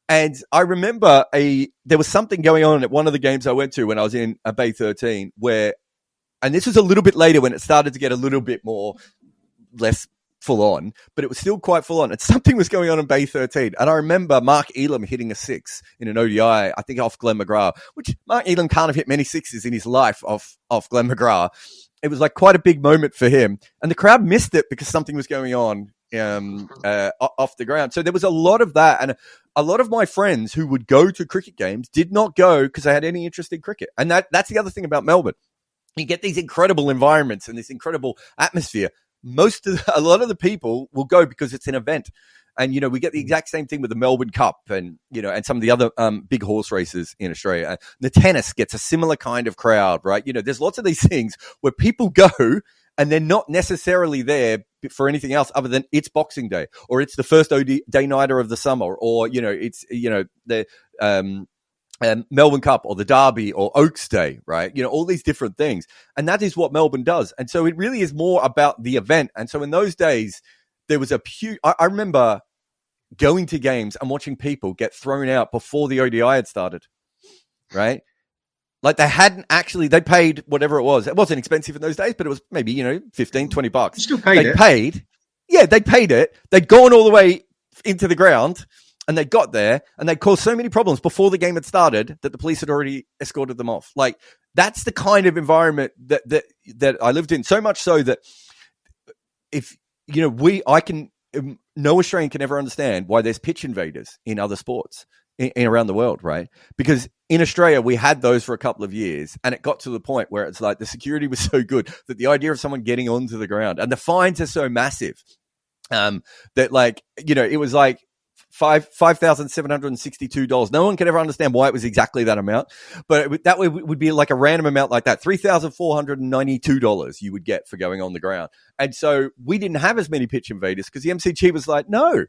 And I remember there was something going on at one of the games I went to when I was in a Bay 13 where, and this was a little bit later when it started to get a little bit less full on, but it was still quite full on. And something was going on in Bay 13. And I remember Mark Elam hitting a 6 in an ODI, I think off Glenn McGrath, which Mark Elam can't have hit many sixes in his life off Glenn McGrath. It was like quite a big moment for him. And the crowd missed it because something was going on off the ground. So there was a lot of that. And a lot of my friends who would go to cricket games did not go because they had any interest in cricket. And that's the other thing about Melbourne. You get these incredible environments and this incredible atmosphere. A lot of the people will go because it's an event. And, you know, we get the exact same thing with the Melbourne Cup and, you know, and some of the other big horse races in Australia. The tennis gets a similar kind of crowd, right? You know, there's lots of these things where people go and they're not necessarily there for anything else other than it's Boxing Day or it's the first day nighter of the summer or, you know, it's, you know, the Melbourne Cup or the Derby or Oaks Day, right? You know, all these different things. And that is what Melbourne does. And so it really is more about the event. And so in those days, there was I remember going to games and watching people get thrown out before the ODI had started, right? Like they paid whatever it was. It wasn't expensive in those days, but it was maybe, you know, $15, $20. You still paid it. They paid it. They'd gone all the way into the ground and they got there and they caused so many problems before the game had started that the police had already escorted them off. Like that's the kind of environment that I lived in. So much so that if, you know, no Australian can ever understand why there's pitch invaders in other sports in around the world, right? Because in Australia, we had those for a couple of years and it got to the point where it's like the security was so good that the idea of someone getting onto the ground and the fines are so massive that, like, you know, it was like $5,762. No one can ever understand why it was exactly that amount, but that would be like a random amount like that. $3,492 you would get for going on the ground. And so we didn't have as many pitch invaders because the MCG was like, no,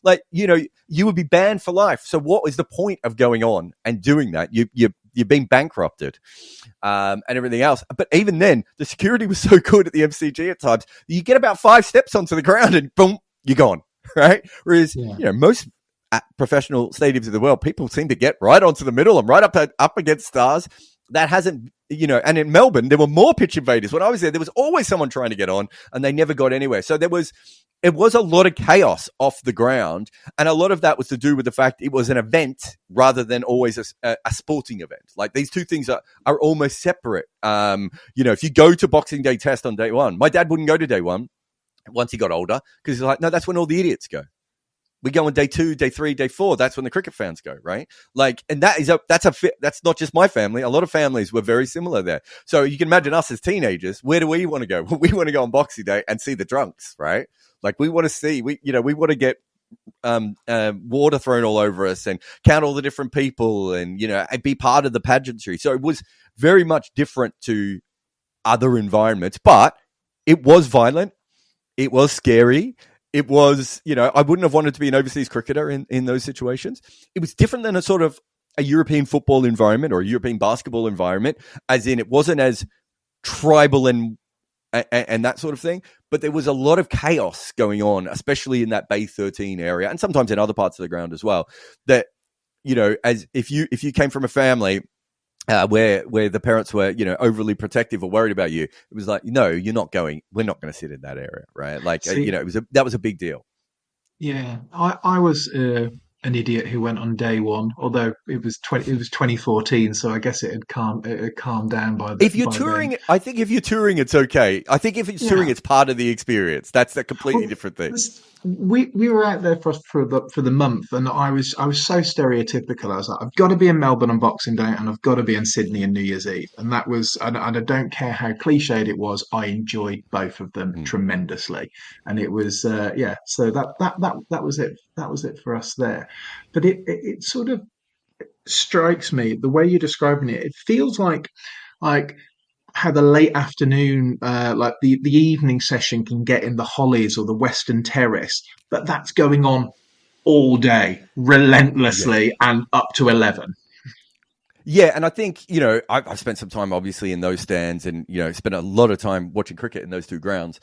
like, you know, you would be banned for life. So what is the point of going on and doing that? You're being bankrupted and everything else. But even then, the security was so good at the MCG at times, you get about 5 steps onto the ground and boom, you're gone. Right. Whereas, you know, most professional stadiums in the world, people seem to get right onto the middle and right up against stars. That hasn't, you know, and in Melbourne, there were more pitch invaders. When I was there was always someone trying to get on and they never got anywhere. So it was a lot of chaos off the ground. And a lot of that was to do with the fact it was an event rather than always a sporting event. Like these two things are almost separate. You know, if you go to Boxing Day test on day one, my dad wouldn't go to day one once he got older because he's like, no, that's when all the idiots go. We go on day 2, day 3, day 4. That's when the cricket fans go, right? Like, and that's not just my family. A lot of families were very similar there. So you can imagine us as teenagers. Where do we want to go? We want to go on Boxing Day and see the drunks, right? Like we want to see, we want to get water thrown all over us and count all the different people and, and be part of the pageantry. So it was very much different to other environments, but it was violent. It was scary. It was, I wouldn't have wanted to be an overseas cricketer in those situations. It was different than a sort of a European football environment or a European basketball environment, as in it wasn't as tribal and that sort of thing. But there was a lot of chaos going on, especially in that Bay 13 area and sometimes in other parts of the ground as well. That, as if you came from a family where the parents were, overly protective or worried about you, it was like, no, you're not going. We're not going to sit in that area, right? Like, that was a big deal. Yeah, I was an idiot who went on day one, although it was 2014, so I guess it had calmed down by then. If you're touring, I think if you're touring, it's okay. I think if it's touring, it's part of the experience. That's a completely different thing. We were out there for the month, and I was so stereotypical. I was like, I've got to be in Melbourne on Boxing Day, and I've got to be in Sydney on New Year's Eve, and that was. And I don't care how cliched it was. I enjoyed both of them tremendously, and it was So that was it. That was it for us there. But it sort of strikes me the way you're describing it. It feels like how the late afternoon, like the evening session can get in the Hollies or the Western Terrace, but that's going on all day, relentlessly, and up to 11. Yeah, and I think, I've spent some time obviously in those stands and, spent a lot of time watching cricket in those two grounds.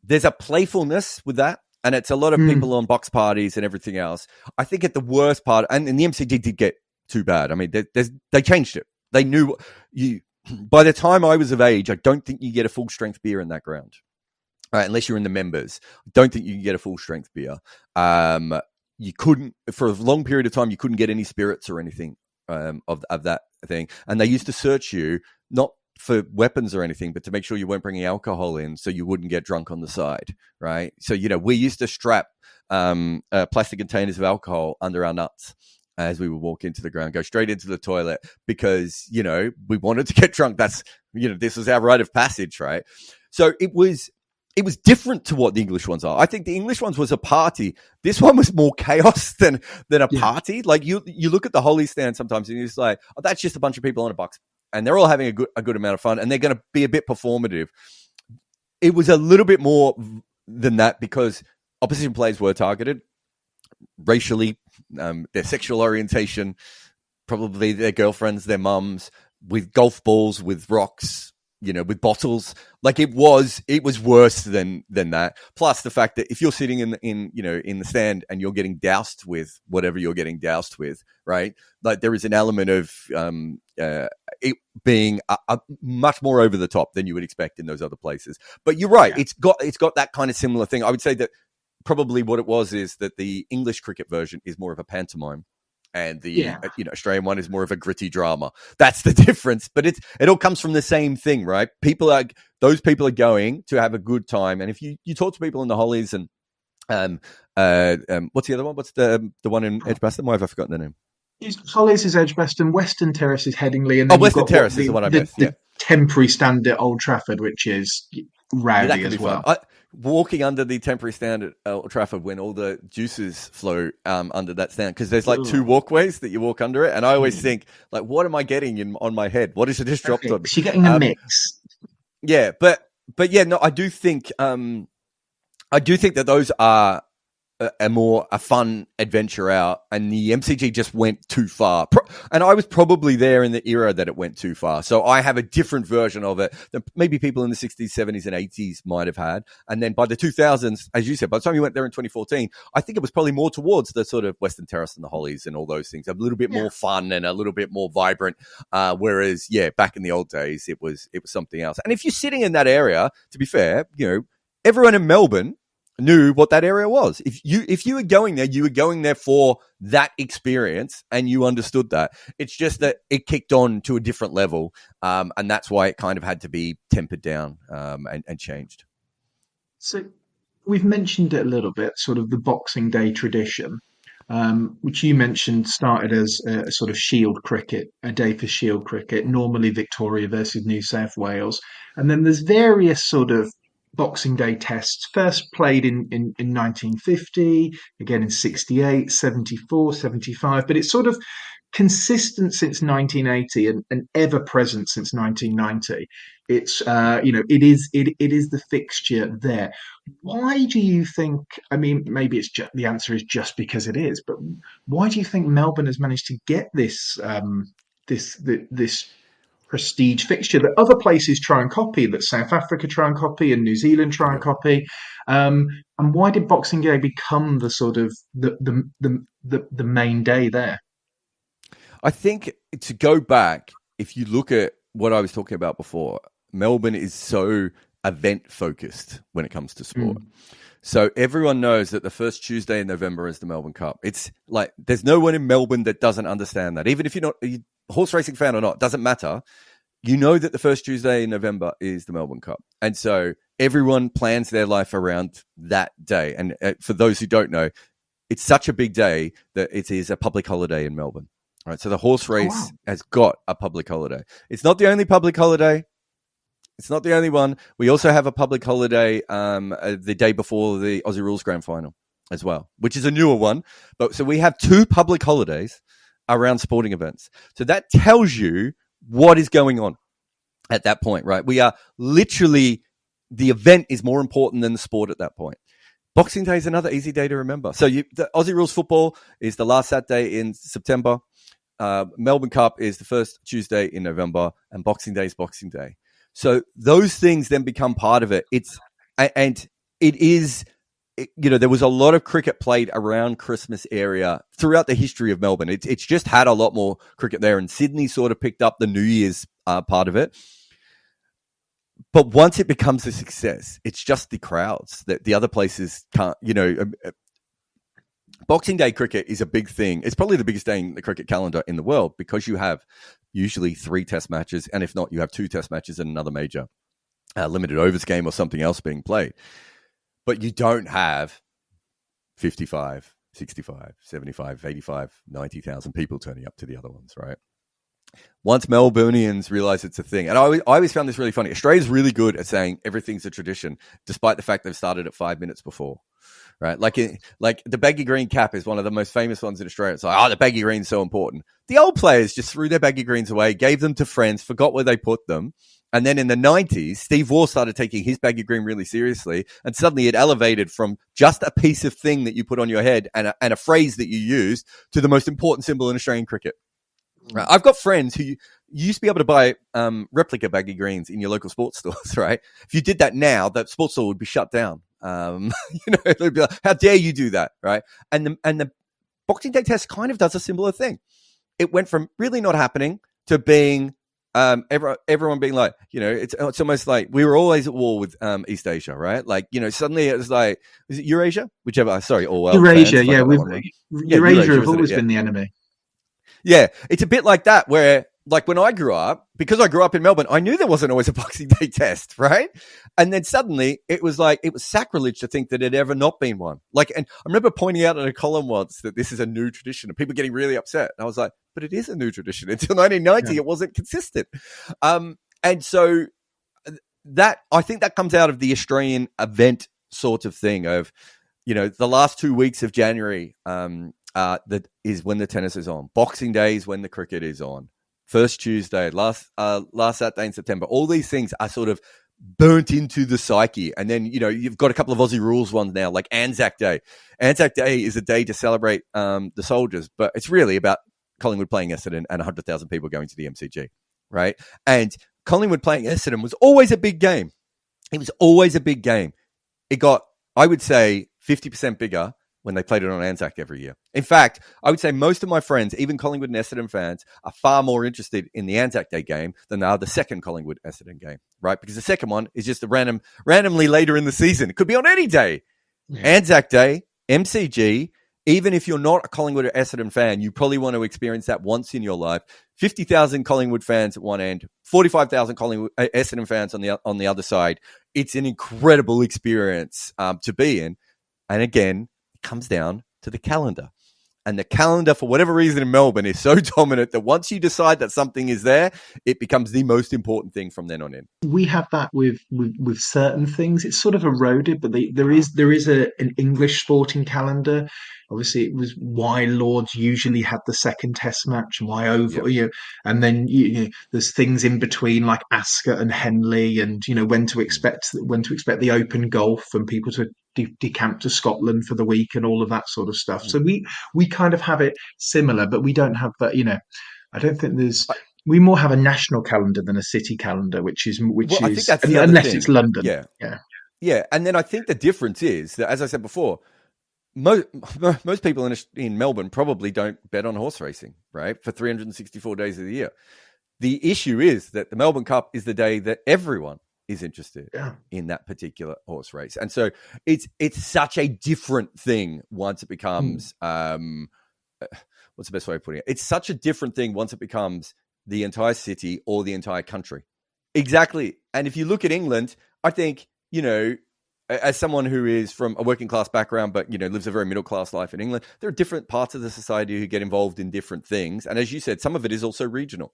There's a playfulness with that, and it's a lot of people on box parties and everything else. I think at the worst part, and the MCG did get too bad. I mean, they changed it. They knew by the time I was of age, I don't think you get a full strength beer in that ground, right? Unless you're in the members. I don't think you can get a full strength beer. You couldn't, for a long period of time, you couldn't get any spirits or anything of that thing. And they used to search you, not for weapons or anything, but to make sure you weren't bringing alcohol in so you wouldn't get drunk on the side, right? So, we used to strap plastic containers of alcohol under our nuts as we would walk into the ground, go straight into the toilet because, we wanted to get drunk. That's, this was our rite of passage, right? So it was different to what the English ones are. I think the English ones was a party. This one was more chaos than a party. Like you look at the Holly stand sometimes and you're just like, oh, that's just a bunch of people on a box and they're all having a good amount of fun and they're going to be a bit performative. It was a little bit more than that because opposition players were targeted racially, their sexual orientation, probably their girlfriends, their mums, with golf balls, with rocks, with bottles. Like it was worse than that. Plus the fact that if you're sitting in the stand and you're getting doused with whatever you're getting doused with, right? Like there is an element of it being a much more over the top than you would expect in those other places. But you're right. Yeah. It's got that kind of similar thing. I would say that probably what it was is that the English cricket version is more of a pantomime and the Australian one is more of a gritty drama. That's the difference, but it all comes from the same thing, right? Those people are going to have a good time. And if you talk to people in the Hollies and what's the other one? What's the one in Edgbaston? Why have I forgotten the name? Hollies is Edgbaston, Western Terrace is Headingley, and then Western Terrace is the one I missed. The temporary stand at Old Trafford, which is rowdy as well. Walking under the temporary stand at Old Trafford when all the juices flow under that stand, because there's like two walkways that you walk under it, and I always think, like, what am I getting on my head? What is it just dropped on? So you're getting a mix. Yeah, but yeah, no, I do think that those are a fun adventure out, and the MCG just went too far. And I was probably there in the era that it went too far. So I have a different version of it that maybe people in the 60s, 70s, and 80s might have had. And then by the 2000s, as you said, by the time you went there in 2014, I think it was probably more towards the sort of Western Terrace and the Hollies and all those things. A little bit more fun and a little bit more vibrant. Whereas, back in the old days, it was something else. And if you're sitting in that area, to be fair, everyone in Melbourne knew what that area was. If you were going there, you were going there for that experience, and you understood that. It's just that it kicked on to a different level, and that's why it kind of had to be tempered down and changed. So we've mentioned it a little bit, sort of the Boxing Day tradition, which you mentioned started as a sort of Shield cricket, a day for Shield cricket, normally Victoria versus New South Wales. And then there's various sort of Boxing Day tests, first played in 1950, again in 68, 74, 75, but it's sort of consistent since 1980 and ever present since 1990. It's it is the fixture there. Why do you think? I mean, maybe it's just the answer is just because it is, but why do you think Melbourne has managed to get this prestige fixture that other places try and copy, that South Africa try and copy, and New Zealand try and copy? And why did Boxing Day become the sort of the main day there? I think to go back, if you look at what I was talking about before, Melbourne is so event focused when it comes to sport. So everyone knows that the first Tuesday in November is the Melbourne Cup. It's like there's no one in Melbourne that doesn't understand that. Even if you're not a horse racing fan or not, doesn't matter. You know that the first Tuesday in November is the Melbourne Cup. And so everyone plans their life around that day. And for those who don't know, it's such a big day that it is a public holiday in Melbourne. All right, so the horse race has got a public holiday. It's not the only public holiday. It's not the only one. We also have a public holiday the day before the Aussie Rules Grand Final as well, which is a newer one. But so we have two public holidays around sporting events. So that tells you what is going on at that point, right? We are literally, the event is more important than the sport at that point. Boxing Day is another easy day to remember. So the Aussie Rules football is the last Saturday in September. Melbourne Cup is the first Tuesday in November, and Boxing Day is Boxing Day. So those things then become part of it. There was a lot of cricket played around Christmas area throughout the history of Melbourne. It's just had a lot more cricket there, and Sydney sort of picked up the New Year's part of it. But once it becomes a success, it's just the crowds that the other places can't, Boxing Day cricket is a big thing. It's probably the biggest day in the cricket calendar in the world because you have usually 3 test matches. And if not, you have 2 test matches and another major limited overs game or something else being played. But you don't have 55, 65, 75, 85, 90,000 people turning up to the other ones, right? Once Melburnians realize it's a thing, and I always found this really funny. Australia's really good at saying everything's a tradition, despite the fact they've started it 5 minutes before, right? Like the baggy green cap is one of the most famous ones in Australia. It's like, the baggy green's so important. The old players just threw their baggy greens away, gave them to friends, forgot where they put them. And then in the 90s, Steve Waugh started taking his baggy green really seriously. And suddenly it elevated from just a piece of thing that you put on your head and a phrase that you use to the most important symbol in Australian cricket. Right. I've got friends who used to be able to buy replica baggy greens in your local sports stores, right? If you did that now, that sports store would be shut down. They'd be like, how dare you do that, right? And the Boxing Day test kind of does a similar thing. It went from really not happening to being everyone being like, it's almost like we were always at war with East Asia, right? Like, suddenly it was like, is it Eurasia? Whichever, sorry, Eurasia, yeah. Eurasia have always been the enemy. Yeah, it's a bit like that where, like when I grew up, because I grew up in Melbourne, I knew there wasn't always a Boxing Day test, right? And then suddenly it was sacrilege to think that it had ever not been one. And I remember pointing out in a column once that this is a new tradition and people getting really upset. And I was like, but it is a new tradition. Until 1990, It wasn't consistent. And so that, I think that comes out of the Australian event sort of thing of, the last 2 weeks of January, that is when the tennis is on. Boxing Day is when the cricket is on. First Tuesday, last Saturday in September. All these things are sort of burnt into the psyche. And then, you've got a couple of Aussie Rules ones now, like Anzac Day. Anzac Day is a day to celebrate the soldiers, but it's really about Collingwood playing Essendon and 100,000 people going to the MCG, right? And Collingwood playing Essendon was always a big game. It was always a big game. It got, I would say, 50% bigger when they played it on Anzac every year. In fact, I would say most of my friends, even Collingwood and Essendon fans, are far more interested in the Anzac Day game than they are the second Collingwood Essendon game, right? Because the second one is just randomly later in the season. It could be on any day. Yeah. Anzac Day, MCG, even if you're not a Collingwood or Essendon fan, you probably want to experience that once in your life. 50,000 Collingwood fans at one end, 45,000 Collingwood Essendon fans on the other side. It's an incredible experience to be in. And again, it comes down to the calendar. And the calendar, for whatever reason in Melbourne, is so dominant that once you decide that something is there, it becomes the most important thing from then on in. We have that with certain things. It's sort of eroded, but there is an English sporting calendar. Obviously, it was why Lords usually had the second Test match, and why over, and then there's things in between like Ascot and Henley, and when to expect the Open Golf and people to decamp to Scotland for the week and all of that sort of stuff. So we kind of have it similar, but we don't have that. I don't think there's. We more have a national calendar than a city calendar, which is I think that's the unless thing. it's London. Yeah. And then I think the difference is that, as I said before, most people in Melbourne probably don't bet on horse racing, right, for 364 days of the year. The issue is that the Melbourne Cup is the day that everyone is interested in that particular horse race. And so it's such a different thing once it becomes what's the best way of putting it? It's such a different thing once it becomes the entire city or the entire country. Exactly. And if you look at England, I think, as someone who is from a working class background, but, lives a very middle class life in England, there are different parts of the society who get involved in different things. And as you said, some of it is also regional.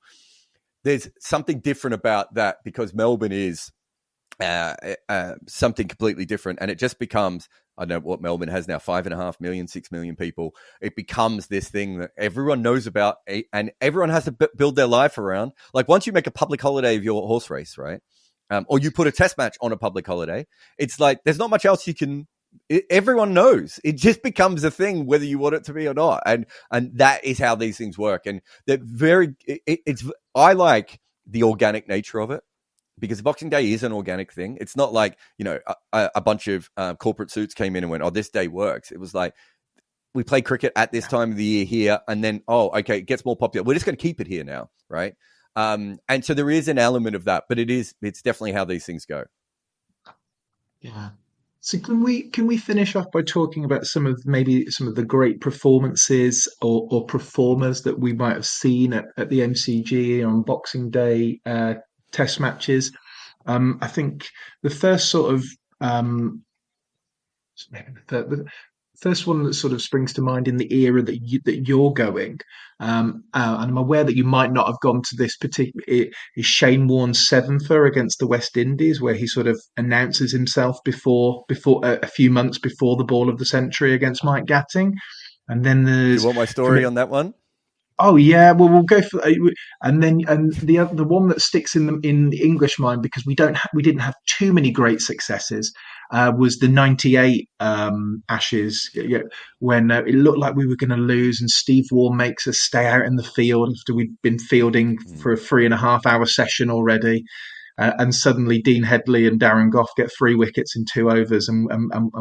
There's something different about that because Melbourne is something completely different. And it just becomes, I don't know what Melbourne has now, 5.5 million, 6 million people. It becomes this thing that everyone knows about and everyone has to build their life around. Like once you make a public holiday of your horse race, right? Or you put a test match on a public holiday, it's like there's not much else you can. Everyone knows. It just becomes a thing, whether you want it to be or not, and that is how these things work. And they're very. I like the organic nature of it because Boxing Day is an organic thing. It's not like a bunch of corporate suits came in and went, "Oh, this day works." It was like we play cricket at this time of the year here, and then it gets more popular. We're just going to keep it here now, right? And so there is an element of that, but it's definitely how these things go. Yeah. So can we finish off by talking about some of the great performances or performers that we might have seen at the MCG on Boxing Day Test matches? I think the first sort of the first one that sort of springs to mind in the era that you're going, and I'm aware that you might not have gone to this particular, is Shane Warne's sevenfer against the West Indies, where he sort of announces himself before a few months before the ball of the century against Mike Gatting, and then there's. Do you want my story on that one? Oh yeah, well we'll go for and the one that sticks in the English mind because we didn't have too many great successes was the '98 Ashes when it looked like we were going to lose and Steve Waugh makes us stay out in the field after we'd been fielding for a 3.5 hour session already. And suddenly Dean Headley and Darren Gough get 3 wickets in 2 overs, and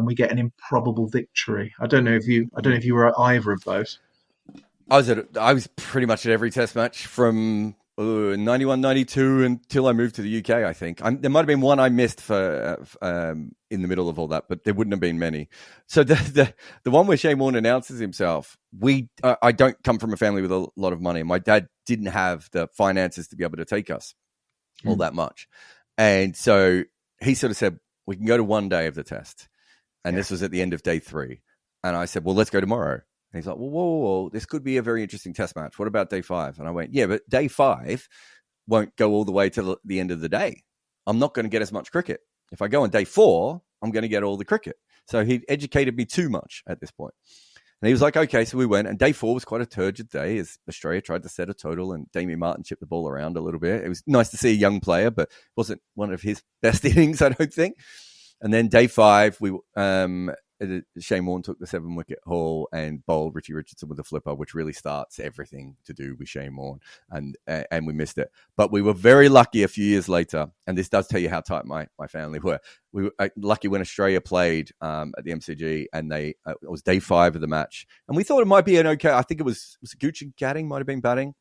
we get an improbable victory. I don't know if you were at either of those. I was pretty much at every test match from 91, 92 until I moved to the UK, I think. There might have been one I missed for in the middle of all that, but there wouldn't have been many. So the one where Shane Warne announces himself, I don't come from a family with a lot of money. My dad didn't have the finances to be able to take us all that much. And so he sort of said, we can go to one day of the test. And this was at the end of day 3. And I said, well, let's go tomorrow. And he's like, well, whoa, this could be a very interesting test match. What about day 5? And I went, yeah, but day 5 won't go all the way to the end of the day. I'm not going to get as much cricket. If I go on day 4, I'm going to get all the cricket. So he educated me too much at this point. And he was like, okay, so we went. And day 4 was quite a turgid day as Australia tried to set a total and Damien Martin chipped the ball around a little bit. It was nice to see a young player, but it wasn't one of his best innings, I don't think. And then day 5, Shane Warne took the 7-wicket haul and bowled Richie Richardson with a flipper, which really starts everything to do with Shane Warne, and we missed it. But we were very lucky a few years later, and this does tell you how tight my family were. We were lucky when Australia played at the MCG, and it was day 5 of the match, and we thought it might be an okay. I think it was Gooch and Gatting might have been batting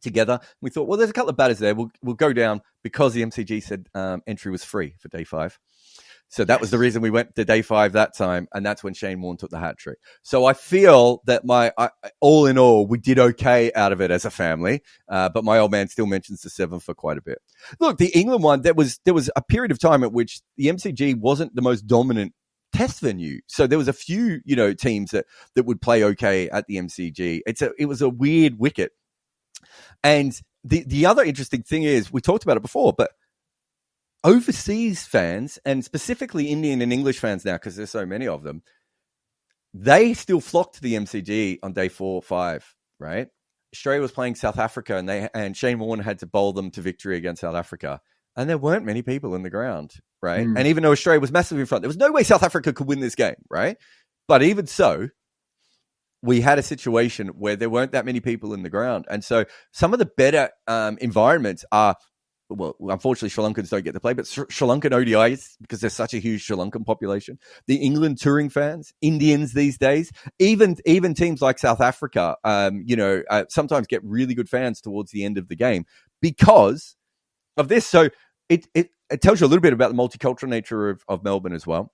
together. We thought, well, there's a couple of batters there. We'll go down because the MCG said entry was free for day 5. So that was the reason we went to day 5 that time, and that's when Shane Warne took the hat trick. So I feel that all in all, we did okay out of it as a family, but my old man still mentions the 7 for quite a bit. Look, the England one, there was a period of time at which the MCG wasn't the most dominant test venue. So there was a few, teams that would play okay at the MCG. It was a weird wicket. And the other interesting thing is, we talked about it before, but overseas fans, and specifically Indian and English fans now, because there's so many of them, they still flock to the MCG on day 4 or 5, right? Australia was playing South Africa, and Shane Warne had to bowl them to victory against South Africa. And there weren't many people in the ground, right? And even though Australia was massively in front, there was no way South Africa could win this game, right? But even so, we had a situation where there weren't that many people in the ground. And so some of the better environments are, well, unfortunately, Sri Lankans don't get to play, but Sri Lankan ODIs, because there's such a huge Sri Lankan population. The England touring fans, Indians these days, even teams like South Africa, sometimes get really good fans towards the end of the game because of this. So it tells you a little bit about the multicultural nature of Melbourne as well.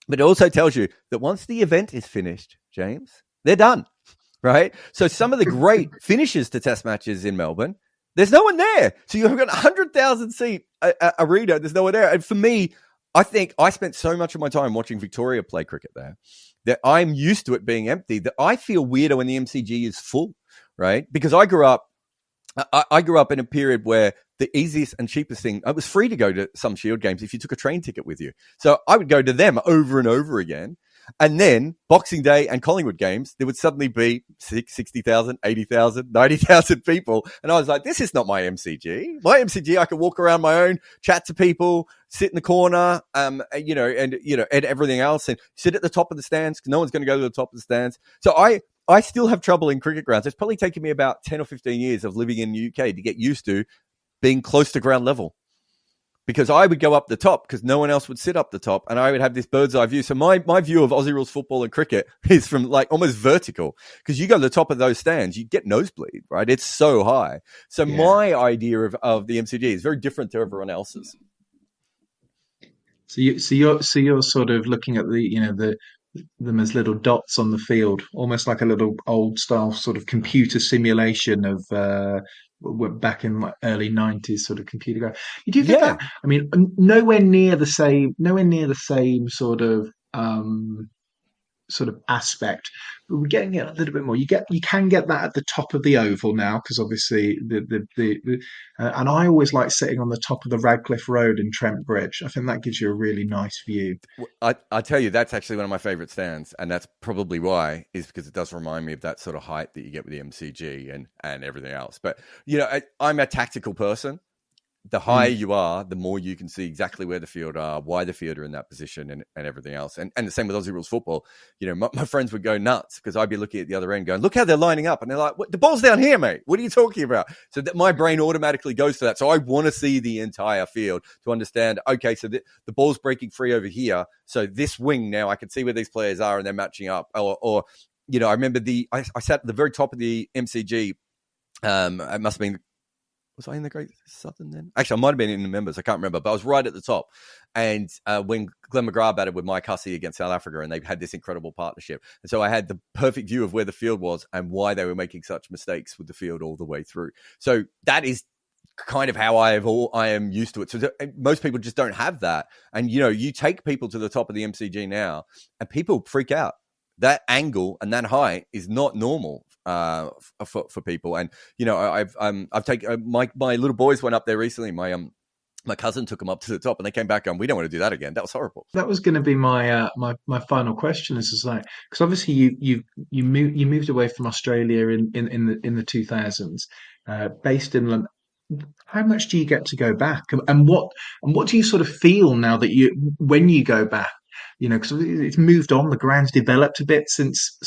But it also tells you that once the event is finished, James, they're done, right? So some of the great finishes to test matches in Melbourne, there's no one there. So you've got 100,000 seat arena. There's no one there. And for me, I think I spent so much of my time watching Victoria play cricket there that I'm used to it being empty, that I feel weirder when the MCG is full, right? Because I grew up in a period where the easiest and cheapest thing, it was free to go to some Shield games if you took a train ticket with you. So I would go to them over and over again. And then Boxing Day and Collingwood games, there would suddenly be 60,000, 80,000, 90,000 people. And I was like, this is not my MCG. My MCG, I can walk around my own, chat to people, sit in the corner, and everything else, and sit at the top of the stands because no one's going to go to the top of the stands. So I still have trouble in cricket grounds. It's probably taken me about 10 or 15 years of living in the UK to get used to being close to ground level. Because I would go up the top because no one else would sit up the top, and I would have this bird's eye view. So my view of Aussie Rules football and cricket is from like almost vertical, because you go to the top of those stands, you get nosebleed, right? It's so high. So my idea of the MCG is very different to everyone else's. So you're sort of looking at them as little dots on the field, almost like a little old style sort of computer simulation of back in early 90s sort of computer guy. You do get that? I mean, nowhere near the same sort of aspect, but we're getting it a little bit more. You can get that at the top of the oval now, because obviously and I always like sitting on the top of the Radcliffe Road in Trent Bridge. I think that gives you a really nice view. I tell you, that's actually one of my favorite stands, and that's probably why, is because it does remind me of that sort of height that you get with the MCG and everything else. But I'm a tactical person. The higher you are, the more you can see exactly where the field are, why the field are in that position, and everything else. And the same with Aussie Rules football. My friends would go nuts because I'd be looking at the other end going, look how they're lining up. And they're like, what? The ball's down here, mate. What are you talking about? So that my brain automatically goes to that. So I want to see the entire field to understand, okay, so the ball's breaking free over here. So this wing now, I can see where these players are and they're matching up. Or I remember I sat at the very top of the MCG. It must have been, was I in the Great Southern then? Actually, I might have been in the members. I can't remember, but I was right at the top. And when Glenn McGrath batted with Mike Hussey against South Africa, and they had this incredible partnership. And so I had the perfect view of where the field was and why they were making such mistakes with the field all the way through. So that is kind of how I am used to it. So most people just don't have that. And, you take people to the top of the MCG now and people freak out. That angle and that height is not normal for people. And I've taken my little boys went up there recently. My cousin took them up to the top, and they came back going, "We don't want to do that again. That was horrible." That was going to be my my final question. Is like, because obviously you moved away from Australia in the 2000s, based in London. How much do you get to go back, and what do you sort of feel now that when you go back? Because it's moved on. The ground's developed a bit since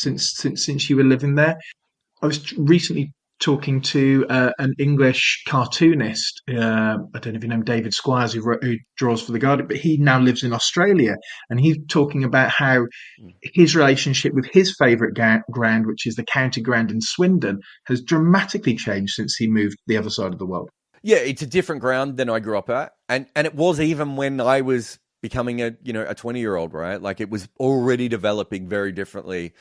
you were living there. I was recently talking to an English cartoonist. I don't know if you know David Squires, who draws for The Guardian, but he now lives in Australia, and he's talking about how his relationship with his favourite ground, which is the county ground in Swindon, has dramatically changed since he moved to the other side of the world. Yeah, it's a different ground than I grew up at, and it was even when I was becoming a 20-year-old, right? Like it was already developing very differently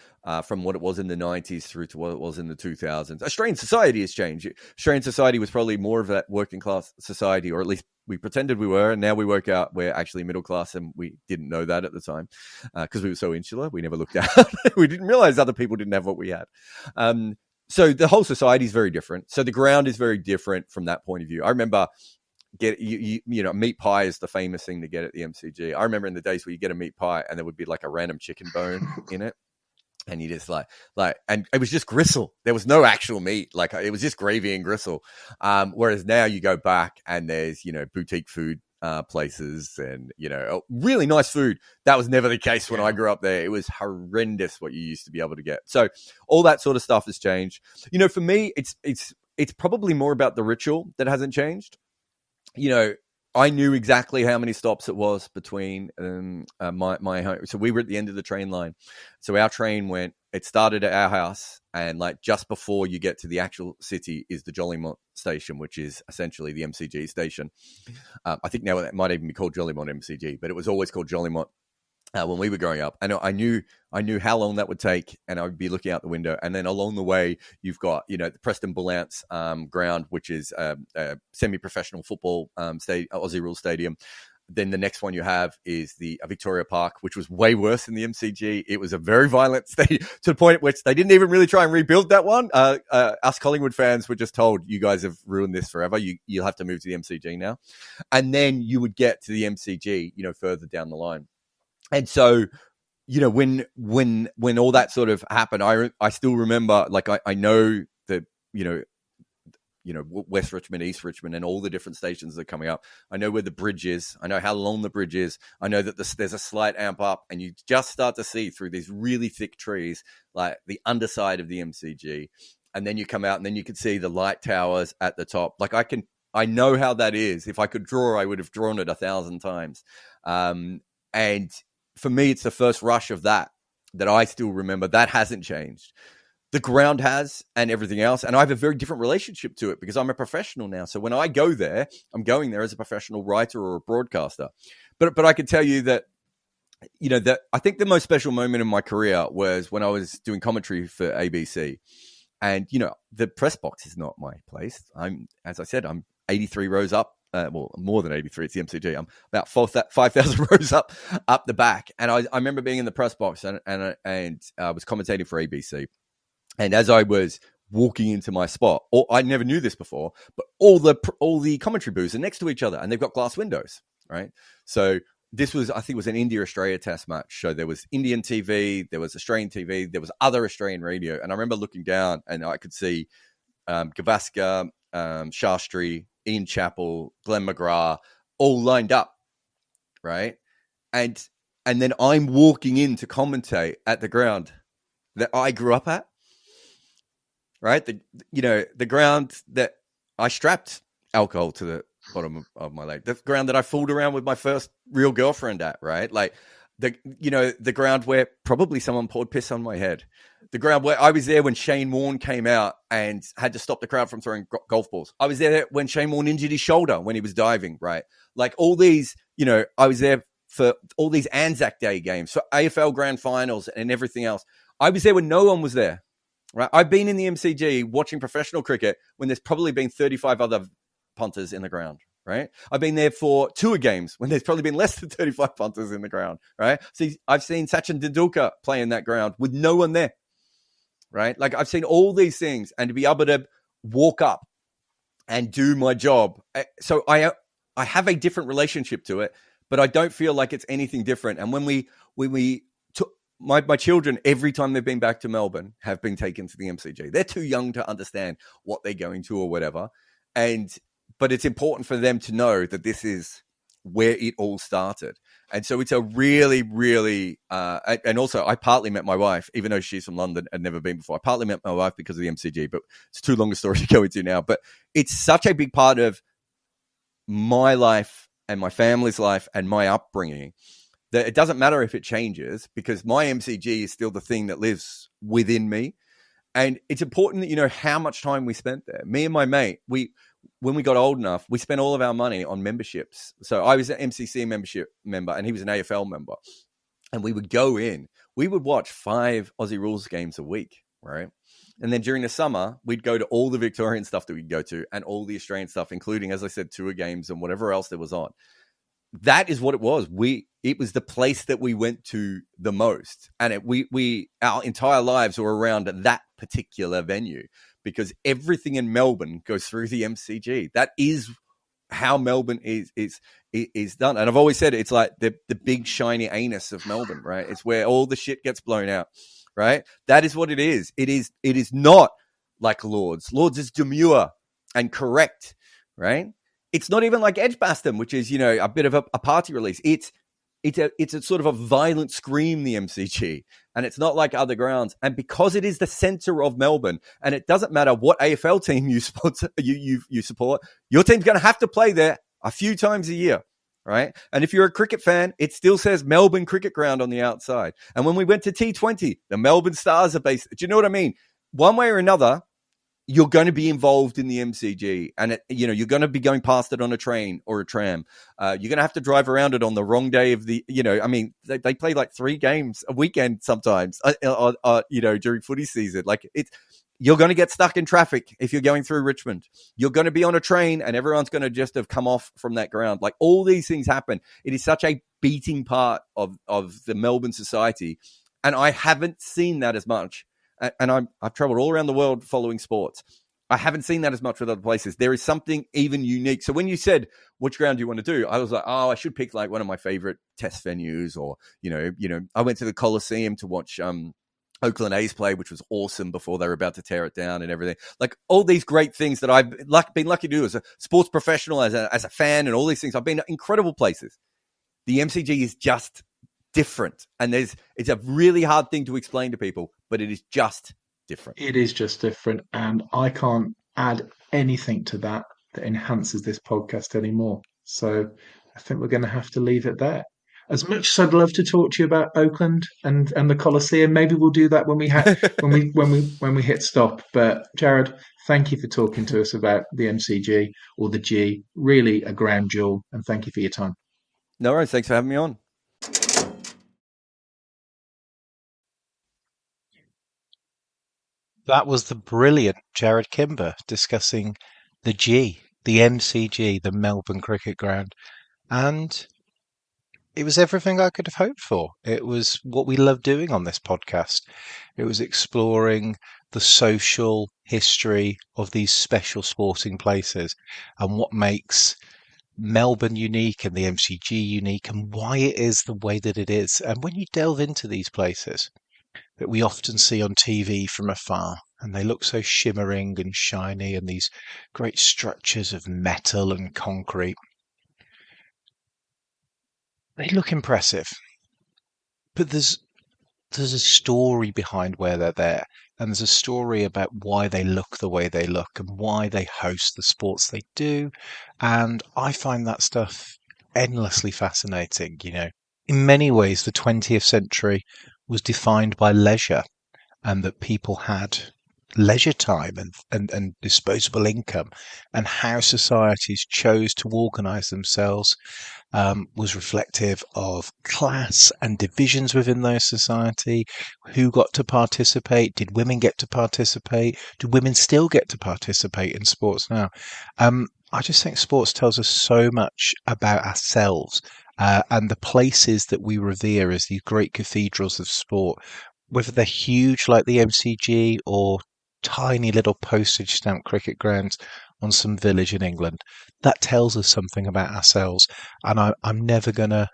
from what it was in the 90s through to what it was in the 2000s. Australian society has changed. Australian society was probably more of that working class society, or at least we pretended we were, and now we work out we're actually middle class, and we didn't know that at the time because we were so insular. We never looked out. We didn't realize other people didn't have what we had. So the whole society is very different. So the ground is very different from that point of view. I remember meat pie is the famous thing to get at the MCG. I remember in the days where you get a meat pie and there would be like a random chicken bone in it. And you just like, and it was just gristle. There was no actual meat. Like it was just gravy and gristle. Whereas now you go back and there's, boutique food places and, really nice food. That was never the case when I grew up there. It was horrendous what you used to be able to get. So all that sort of stuff has changed. For me, it's probably more about the ritual that hasn't changed. I knew exactly how many stops it was between my home. So we were at the end of the train line. So our train it started at our house, and like just before you get to the actual city is the Jolimont station, which is essentially the MCG station. I think now it might even be called Jolimont MCG, but it was always called Jolimont when we were growing up. And I knew how long that would take, and I would be looking out the window. And then along the way, you've got, the Preston Bullants ground, which is a semi-professional football Aussie Rules stadium. Then the next one you have is the Victoria Park, which was way worse than the MCG. It was a very violent stadium to the point at which they didn't even really try and rebuild that one. Us Collingwood fans were just told, you guys have ruined this forever. You'll have to move to the MCG now. And then you would get to the MCG, further down the line. And so, when all that sort of happened, I still remember, like, I know that, West Richmond, East Richmond, and all the different stations that are coming up. I know where the bridge is. I know how long the bridge is. I know that there's a slight amp up, and you just start to see through these really thick trees, like the underside of the MCG. And then you come out, and then you can see the light towers at the top. Like I know how that is. If I could draw, I would have drawn it 1,000 times. And for me, it's the first rush of that I still remember. That hasn't changed. The ground has, and everything else. And I have a very different relationship to it because I'm a professional now. So when I go there, I'm going there as a professional writer or a broadcaster. But I can tell you that, that I think the most special moment in my career was when I was doing commentary for ABC. And, the press box is not my place. As I said, I'm 83 rows up. More than 83. It's the MCG. I'm about 5,000 rows up the back. And I remember being in the press box and I was commentating for ABC. And as I was walking into my spot, I never knew this before, but all the commentary booths are next to each other and they've got glass windows, right? So this was, I think it was an India-Australia test match. So there was Indian TV, there was Australian TV, there was other Australian radio. And I remember looking down and I could see Gavaskar, Shastri, Ian Chappell, Glenn McGrath, all lined up, right? And then I'm walking in to commentate at the ground that I grew up at, right? The ground that I strapped alcohol to the bottom of my leg, the ground that I fooled around with my first real girlfriend at, right? Like the ground where probably someone poured piss on my head. The ground where I was there when Shane Warne came out and had to stop the crowd from throwing golf balls. I was there when Shane Warne injured his shoulder when he was diving, right? Like all these, I was there for all these Anzac Day games, for AFL Grand Finals and everything else. I was there when no one was there, right? I've been in the MCG watching professional cricket when there's probably been 35 other punters in the ground, right? I've been there for tour games when there's probably been less than 35 punters in the ground, right? See, I've seen Sachin Tendulkar play in that ground with no one there, right? Like I've seen all these things, and to be able to walk up and do my job. So I have a different relationship to it, but I don't feel like it's anything different. And when we took my children, every time they've been back to Melbourne, have been taken to the MCG. They're too young to understand what they're going to or whatever. But it's important for them to know that this is where it all started. And so it's a really, really, and also I partly met my wife, even though she's from London and never been before. I partly met my wife because of the MCG, but it's too long a story to go into now. But it's such a big part of my life and my family's life and my upbringing that it doesn't matter if it changes, because my MCG is still the thing that lives within me. And it's important that you know how much time we spent there. Me and my mate, we when we got old enough, we spent all of our money on memberships. So I was an MCC membership member and he was an AFL member. And we would go in, we would watch 5 Aussie Rules games a week, right? And then during the summer, we'd go to all the Victorian stuff that we'd go to and all the Australian stuff, including, as I said, tour games and whatever else there was on. That is what it was. It was the place that we went to the most. And our entire lives were around that particular venue because everything in Melbourne goes through the MCG. That is how Melbourne is done. And I've always said it's like the big shiny anus of Melbourne, right? It's where all the shit gets blown out, right? That is what it is. It is not like Lord's. Lord's is demure and correct, right? It's not even like Edgbaston, which is, a bit of a party release. It's a sort of a violent scream, the MCG, and it's not like other grounds. And because it is the center of Melbourne, and it doesn't matter what AFL team you support, your team's going to have to play there a few times a year, right? And if you're a cricket fan, it still says Melbourne Cricket Ground on the outside. And when we went to T20, the Melbourne Stars are based. Do you know what I mean? One way or another, you're going to be involved in the MCG, and you're going to be going past it on a train or a tram. You're going to have to drive around it on the wrong day of the, they play like 3 games a weekend sometimes, during footy season. Like you're going to get stuck in traffic if you're going through Richmond. You're going to be on a train, and everyone's going to just have come off from that ground. Like all these things happen. It is such a beating part of the Melbourne society, and I haven't seen that as much. And I've traveled all around the world following sports. I haven't seen that as much with other places. There is something even unique. So when you said, which ground do you want to do? I was like, I should pick like one of my favorite test venues, or, I went to the Coliseum to watch Oakland A's play, which was awesome before they were about to tear it down and everything. Like all these great things that I've been lucky to do as a sports professional, as a fan, and all these things. I've been to incredible places. The MCG is just different, and it's a really hard thing to explain to people, but it is just different. It is just different, and I can't add anything to that enhances this podcast anymore. So I think we're going to have to leave it there. As much as I'd love to talk to you about Oakland and the Coliseum, maybe we'll do that when we hit stop. But Jarrod, thank you for talking to us about the MCG or the G. Really a ground jewel, and thank you for your time. No worries. Thanks for having me on. That was the brilliant Jarrod Kimber discussing the G, the MCG, the Melbourne Cricket Ground. And it was everything I could have hoped for. It was what we love doing on this podcast. It was exploring the social history of these special sporting places and what makes Melbourne unique and the MCG unique and why it is the way that it is. And when you delve into these places that we often see on TV from afar, and they look so shimmering and shiny, and these great structures of metal and concrete, they look impressive. But there's a story behind where they're there, and there's a story about why they look the way they look and why they host the sports they do. And I find that stuff endlessly fascinating. In many ways, the 20th century was defined by leisure, and that people had leisure time and disposable income, and how societies chose to organise themselves was reflective of class and divisions within those society. Who got to participate? Did women get to participate? Do women still get to participate in sports now? I just think sports tells us so much about ourselves and the places that we revere as these great cathedrals of sport, whether they're huge like the MCG or tiny little postage stamp cricket grounds on some village in England. That tells us something about ourselves, and I'm never going to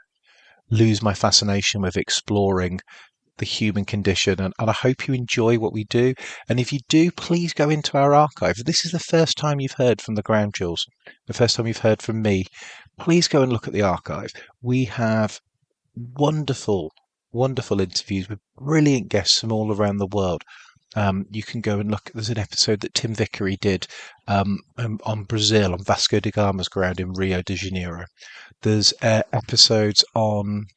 lose my fascination with exploring the human condition, and I hope you enjoy what we do. And if you do, please go into our archive. If this is the first time you've heard from the Ground Jewels, the first time you've heard from me, please go and look at the archive. We have wonderful interviews with brilliant guests from all around the world. You can go and look. There's an episode that Tim Vickery did on Brazil, on Vasco da Gama's ground in Rio de Janeiro. There's episodes on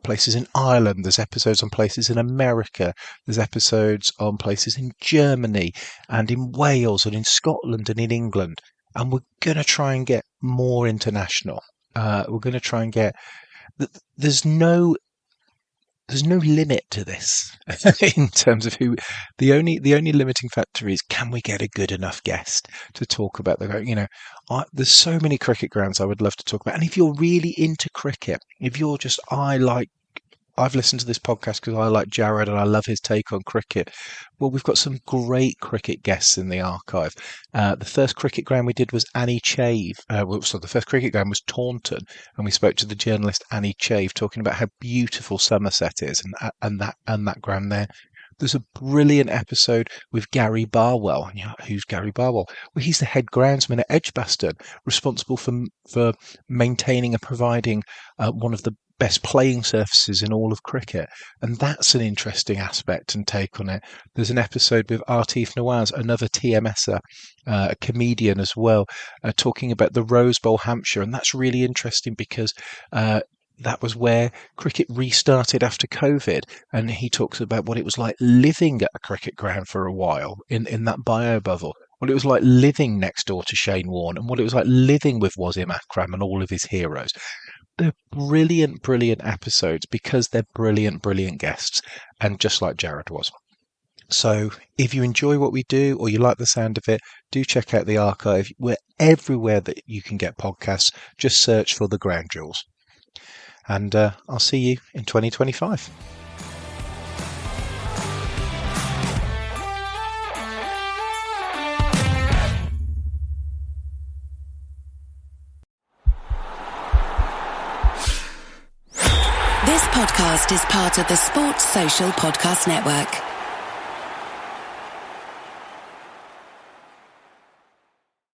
places in Ireland. There's episodes on places in America. There's episodes on places in Germany and in Wales and in Scotland and in England. and we're going to try and get more international. We're going to try and get. There's no limit to this in terms of who. The only limiting factor is, can we get a good enough guest to talk about there's so many cricket grounds I would love to talk about. And if you're really into cricket, if you're just, I've listened to this podcast because I like Jarrod and I love his take on cricket. Well, we've got some great cricket guests in the archive. The first cricket ground we did was Annie Chave. The first cricket ground was Taunton, and we spoke to the journalist Annie Chave, talking about how beautiful Somerset is, and that ground there. There's a brilliant episode with Gary Barwell. Who's Gary Barwell? Well, he's the head groundsman at Edgbaston, responsible for maintaining and providing one of the best playing surfaces in all of cricket, and that's an interesting aspect and take on it. There's an episode with Artif Nawaz, another TMSer, a comedian as well, talking about the Rose Bowl, Hampshire, and that's really interesting because that was where cricket restarted after COVID, and he talks about what it was like living at a cricket ground for a while in that bio bubble. What it was like living next door to Shane Warne, and what it was like living with Wasim Akram and all of his heroes. They're brilliant, brilliant episodes because they're brilliant, brilliant guests, and just like Jarrod was. So if you enjoy what we do or you like the sound of it, do check out the archive. We're everywhere that you can get podcasts. Just search for The Ground Jewels. And I'll see you in 2025. This podcast is part of the Sports Social Podcast Network.